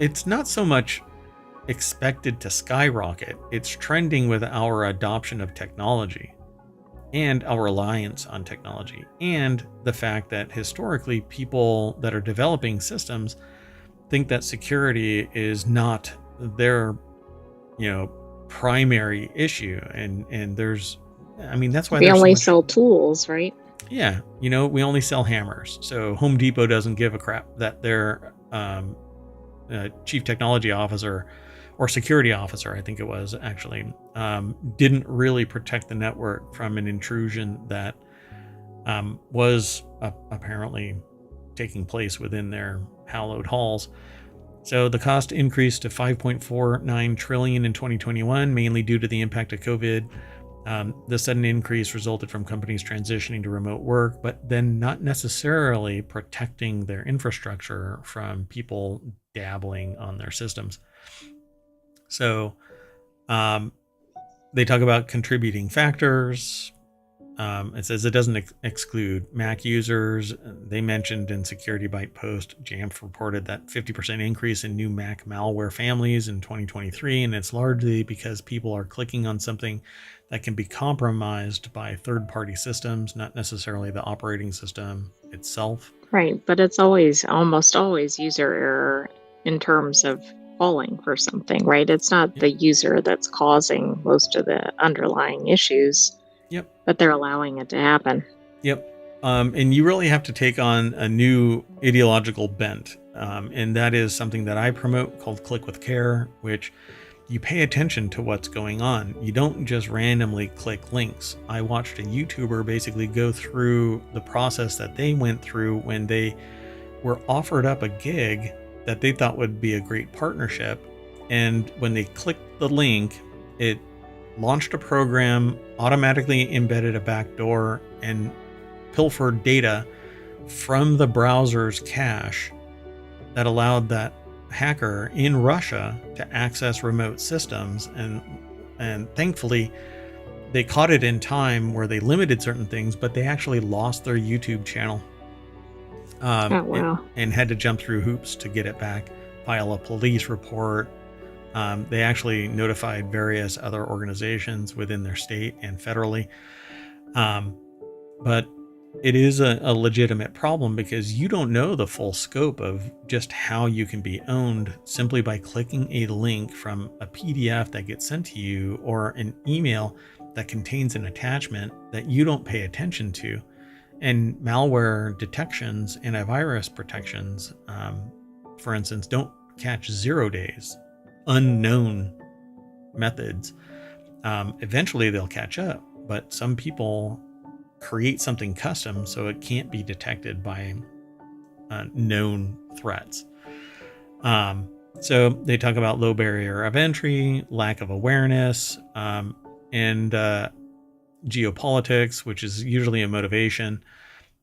it's not so much expected to skyrocket. It's trending with our adoption of technology and our reliance on technology, and the fact that historically people that are developing systems think that security is not their, primary issue. And there's, that's why They there's so only much. sell tools, right? Yeah, we only sell hammers. So Home Depot doesn't give a crap that their chief technology officer or security officer, I think it was actually, didn't really protect the network from an intrusion that was apparently taking place within their hallowed halls. So the cost increased to 5.49 trillion in 2021, mainly due to the impact of COVID. The sudden increase resulted from companies transitioning to remote work, but then not necessarily protecting their infrastructure from people dabbling on their systems. So they talk about contributing factors. It says it doesn't exclude Mac users. They mentioned in Security Byte Post, Jamf reported that 50% increase in new Mac malware families in 2023, and it's largely because people are clicking on something that can be compromised by third-party systems, not necessarily the operating system itself. Right, but it's almost always user error in terms of falling for something, right? It's not the user that's causing most of the underlying issues. Yep. But they're allowing it to happen. Yep. And you really have to take on a new ideological bent. And that is something that I promote called Click with Care, which you pay attention to what's going on. You don't just randomly click links. I watched a YouTuber basically go through the process that they went through when they were offered up a gig that they thought would be a great partnership. And when they clicked the link, it launched a program, automatically embedded a backdoor, and pilfered data from the browser's cache that allowed that hacker in Russia to access remote systems. And thankfully, they caught it in time where they limited certain things, but they actually lost their YouTube channel. Oh, wow. And had to jump through hoops to get it back, file a police report. They actually notified various other organizations within their state and federally. But it is a legitimate problem because you don't know the full scope of just how you can be owned simply by clicking a link from a PDF that gets sent to you or an email that contains an attachment that you don't pay attention to. And malware detections, antivirus protections, for instance, don't catch 0 days. Unknown methods. Eventually they'll catch up, but some people create something custom so it can't be detected by known threats. So they talk about low barrier of entry, lack of awareness, and geopolitics, which is usually a motivation.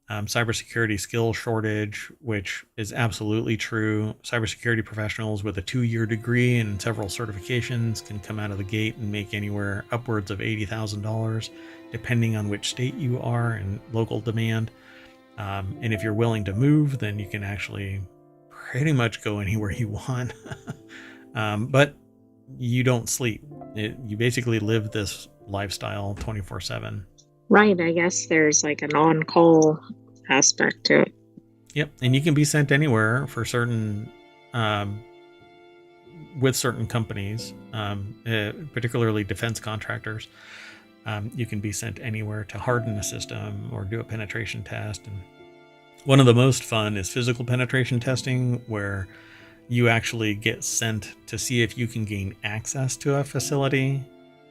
Cybersecurity skill shortage, which is absolutely true. Cybersecurity professionals with a 2-year degree and several certifications can come out of the gate and make anywhere upwards of $80,000, depending on which state you are and local demand. And if you're willing to move, then you can actually pretty much go anywhere you want. But you don't sleep. You basically live this lifestyle 24/7. Right, I guess there's like an on-call aspect to it. Yep, and you can be sent anywhere for certain, with certain companies, particularly defense contractors. You can be sent anywhere to harden a system or do a penetration test. And one of the most fun is physical penetration testing, where you actually get sent to see if you can gain access to a facility.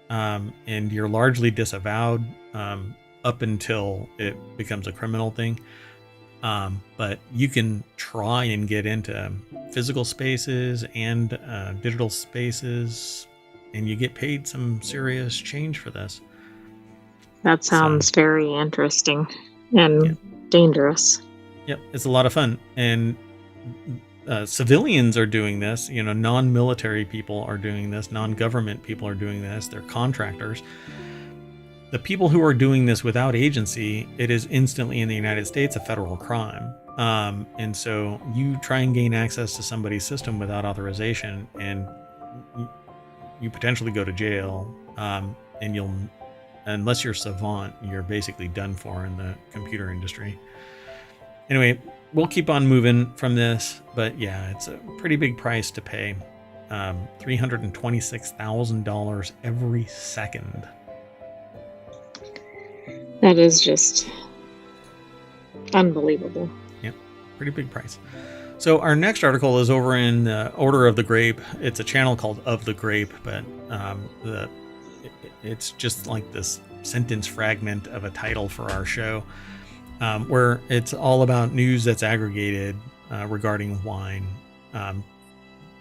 And you're largely disavowed up until it becomes a criminal thing. But you can try and get into physical spaces and digital spaces, and you get paid some serious change for this. That sounds very interesting. and dangerous. Yep, it's a lot of fun. And civilians are doing this. Non-military people are doing this. Non-government people are doing this. They're contractors. The people who are doing this without agency, it is instantly in the United States a federal crime. And so you try and gain access to somebody's system without authorization, and you potentially go to jail. And unless you're savant, you're basically done for in the computer industry. Anyway, we'll keep on moving from this, but yeah, it's a pretty big price to pay. $326,000 every second. That is just unbelievable. Yeah, pretty big price. So our next article is over in Order of the Grape. It's a channel called Of the Grape, but it's just like this sentence fragment of a title for our show, where it's all about news that's aggregated regarding wine,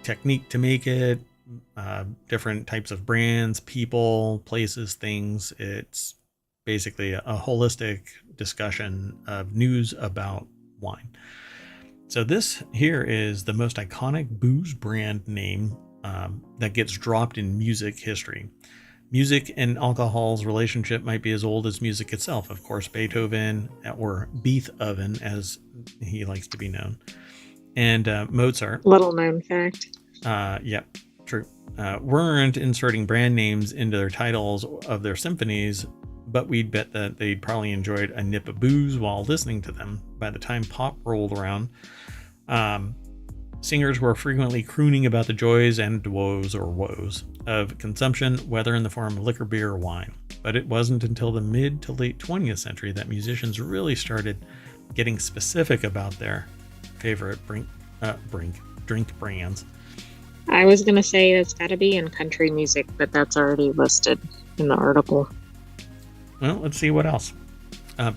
technique to make it, different types of brands, people, places, things. It's basically a holistic discussion of news about wine. So this here is the most iconic booze brand name that gets dropped in music history. Music and alcohol's relationship might be as old as music itself. Of course, Beethoven, or Beethoven as he likes to be known, and Mozart. Little known fact. Yep, true. Weren't inserting brand names into their titles of their symphonies, but we'd bet that they'd probably enjoyed a nip of booze while listening to them. By the time pop rolled around, singers were frequently crooning about the joys and woes of consumption, whether in the form of liquor, beer, or wine. But it wasn't until the mid to late 20th century that musicians really started getting specific about their favorite drink brands. I was going to say it's got to be in country music, but that's already listed in the article. Well, let's see what else.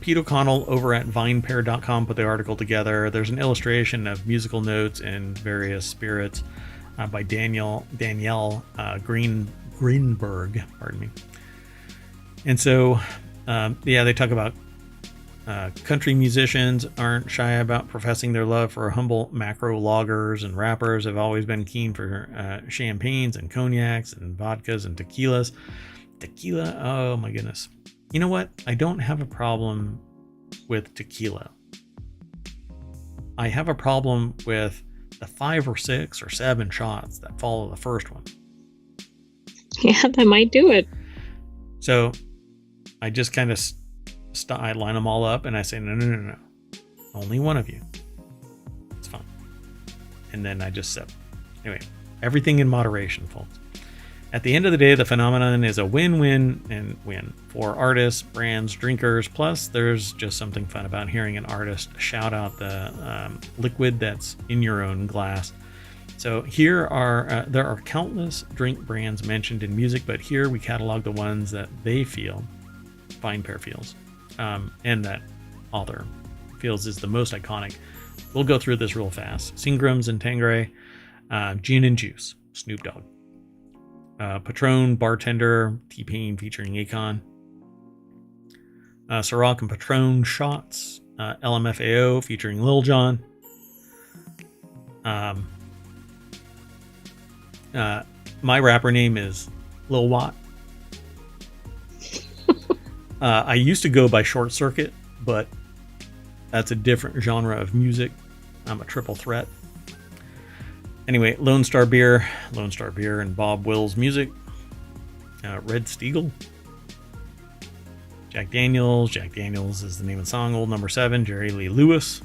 Pete O'Connell over at vinepair.com put the article together. There's an illustration of musical notes and various spirits by Danielle Greenberg. Pardon me. And so, they talk about country musicians aren't shy about professing their love for humble macro loggers, and rappers have always been keen for champagnes and cognacs and vodkas and tequilas. Tequila, oh my goodness. You know what? I don't have a problem with tequila. I have a problem with the 5 or 6 or 7 shots that follow the first one. Yeah, that might do it. So I just kind of I line them all up and I say, no. Only one of you. It's fine. And then I just sip. Anyway, everything in moderation, folks. At the end of the day, the phenomenon is a win-win and win for artists, brands, drinkers. Plus, there's just something fun about hearing an artist shout out the liquid that's in your own glass. So here there are countless drink brands mentioned in music, but here we catalog the ones that they feel, VinePair feels, and that author feels is the most iconic. We'll go through this real fast. Seagram's and Tanqueray, Gin and Juice, Snoop Dogg. Patron Bartender, T-Pain featuring Akon. Ciroc and Patron Shots, LMFAO featuring Lil Jon. My rapper name is Lil Watt. I used to go by Short Circuit, but that's a different genre of music. I'm a triple threat. Anyway, Lone Star Beer and Bob Wills Music. Red Stiegel. Jack Daniels is the name of the song. Old Number 7, Jerry Lee Lewis.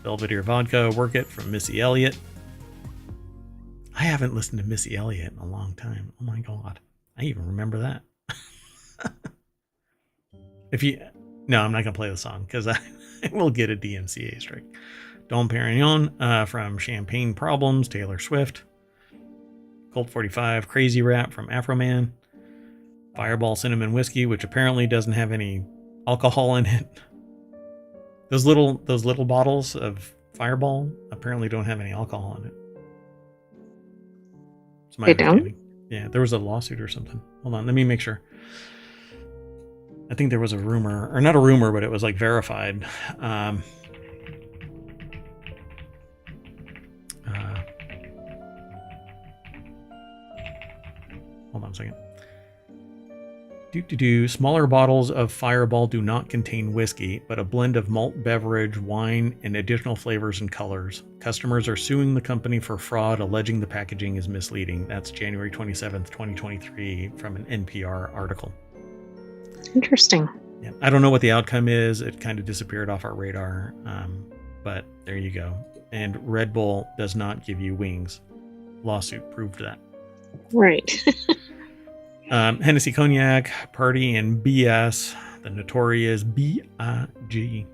Belvedere Vodka, Work It from Missy Elliott. I haven't listened to Missy Elliott in a long time. Oh my God. I even remember that. No, I'm not going to play the song because I will get a DMCA strike. Dom Perignon from Champagne Problems, Taylor Swift. Colt 45, Crazy Rap from Afroman. Fireball Cinnamon Whiskey, which apparently doesn't have any alcohol in it. Those little bottles of Fireball apparently don't have any alcohol in it. It's my understanding. Yeah, there was a lawsuit or something. Hold on, let me make sure. I think there was a rumor, or not a rumor, but it was like verified. Hold on a second. Smaller bottles of Fireball do not contain whiskey, but a blend of malt beverage, wine, and additional flavors and colors. Customers are suing the company for fraud, alleging the packaging is misleading. That's January 27th, 2023, from an NPR article. Interesting. Yeah, I don't know what the outcome is. It kind of disappeared off our radar, but there you go. And Red Bull does not give you wings. Lawsuit proved that. Right. Hennessy Cognac, Party, and BS, the notorious B.I.G.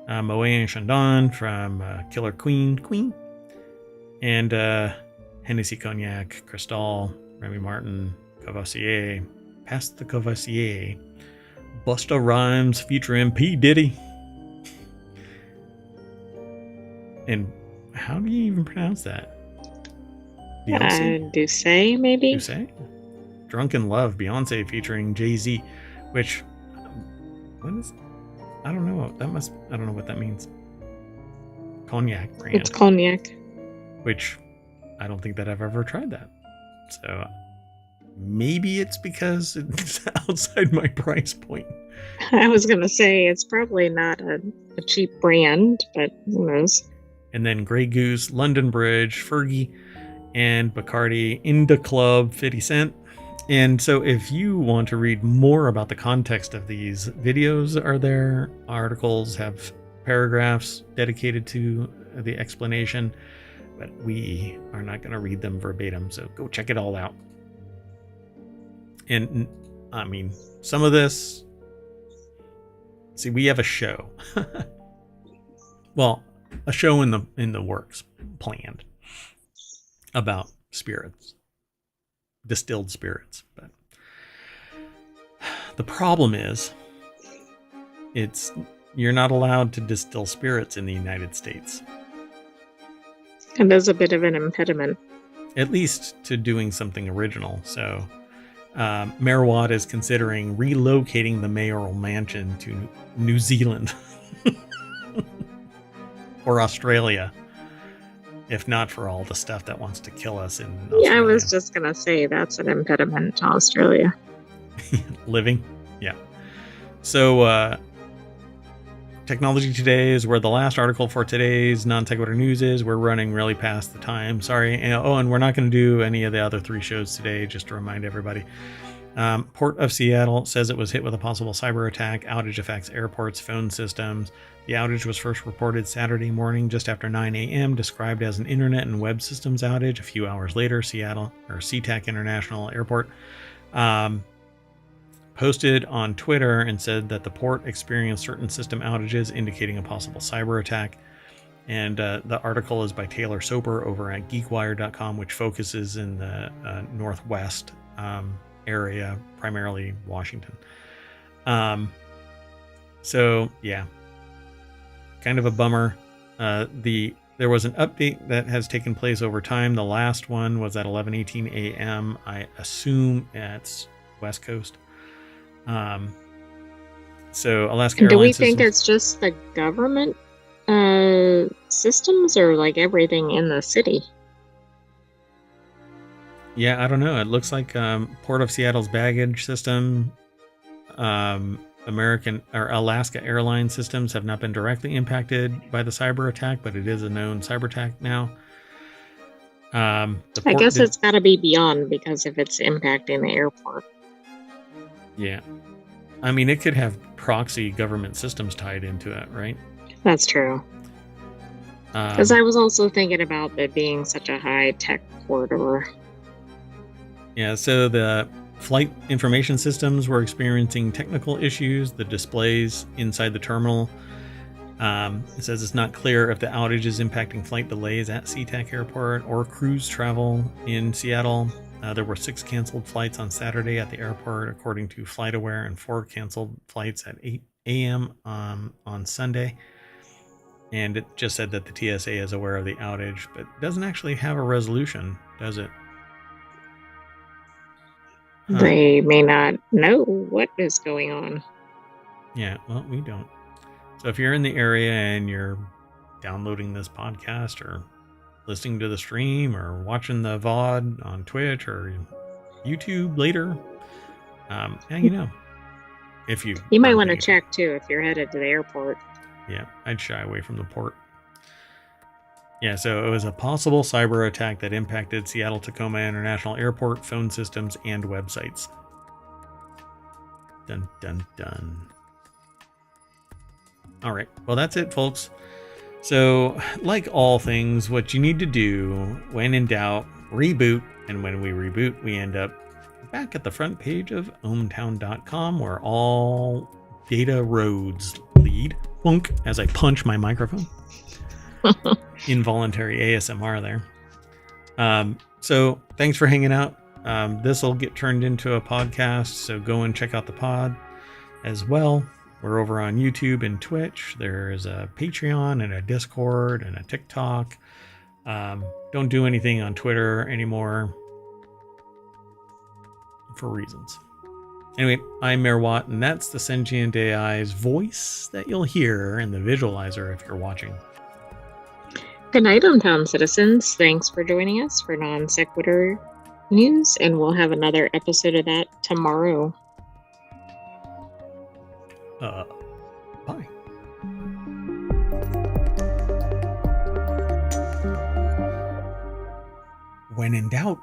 Moet and Chandon from Killer Queen. And Hennessy Cognac, Cristal, Remy Martin, Courvoisier, Pass the Courvoisier, Busta Rhymes featuring P. Diddy. And how do you even pronounce that? Doucet, maybe? Doucet? Drunken Love, Beyonce featuring Jay-Z, which, what is, I don't know. I don't know what that means. Cognac brand. It's cognac. Which, I don't think that I've ever tried that. So, maybe it's because it's outside my price point. I was going to say, it's probably not a cheap brand, but who knows? And then Grey Goose, London Bridge, Fergie, and Bacardi, Inda Club, 50 Cent. And so if you want to read more about the context of these, videos are there. Articles have paragraphs dedicated to the explanation, but we are not going to read them verbatim. So go check it all out. And I mean, some of this, see, we have a show. Well, a show in the works planned about spirits. Distilled spirits, but the problem is you're not allowed to distill spirits in the United States. And there's a bit of an impediment, at least to doing something original. So Mayor Watt is considering relocating the mayoral mansion to New Zealand or Australia, if not for all the stuff that wants to kill us in Australia. Yeah, I was just going to say that's an impediment to Australia. Living? Yeah. So, Technology Today is where the last article for today's non-sequitur news is. We're running really past the time. Sorry. And we're not going to do any of the other 3 shows today, just to remind everybody. Port of Seattle says it was hit with a possible cyber attack. Outage affects airports, phone systems. The outage was first reported Saturday morning just after 9 a.m., described as an internet and web systems outage. A few hours later, Seattle, or SeaTac International Airport, posted on Twitter and said that the port experienced certain system outages indicating a possible cyber attack. And the article is by Taylor Soper over at geekwire.com, which focuses in the Northwest area, primarily Washington. So, yeah. Kind of a bummer. There was an update that has taken place over time. The last one was at 11:18 a.m. I assume it's West Coast. So Alaska Airlines. Do we think it's just the government systems, or like everything in the city? Yeah, I don't know. It looks like Port of Seattle's baggage system, American or Alaska Airlines systems have not been directly impacted by the cyber attack, but it is a known cyber attack now. I guess it's got to be beyond, because if it's impacting the airport. Yeah. I mean, it could have proxy government systems tied into it, right? That's true. Because I was also thinking about it being such a high-tech corridor. Yeah, so the flight information systems were experiencing technical issues. The displays inside the terminal, it says it's not clear if the outage is impacting flight delays at SeaTac Airport or cruise travel in Seattle. There were 6 canceled flights on Saturday at the airport, according to FlightAware, and 4 canceled flights at 8 a.m. On Sunday. And it just said that the TSA is aware of the outage, but doesn't actually have a resolution, does it? They may not know what is going on. Yeah, well, we don't. So if you're in the area and you're downloading this podcast or listening to the stream or watching the VOD on Twitch or YouTube later, if you might aren't want to paying check too if you're headed to the airport. Yeah, I'd shy away from the port. Yeah, so it was a possible cyber attack that impacted Seattle Tacoma International Airport phone systems and websites. Dun, dun, dun. All right, well, that's it, folks. So, like all things, what you need to do when in doubt, reboot. And when we reboot, we end up back at the front page of ohmTown.com, where all data roads lead. Boink, as I punch my microphone. Involuntary ASMR there. So thanks for hanging out. This will get turned into a podcast, so go and check out the pod as well. We're over on YouTube and Twitch. There's a Patreon and a Discord and a TikTok. Don't do anything on Twitter anymore for reasons. Anyway, I'm Mayor Watt, and that's the Sentient AI's voice that you'll hear in the visualizer if you're watching. Good night, ohmTown citizens. Thanks for joining us for Non Sequitur News, and we'll have another episode of that tomorrow. Bye. When in doubt,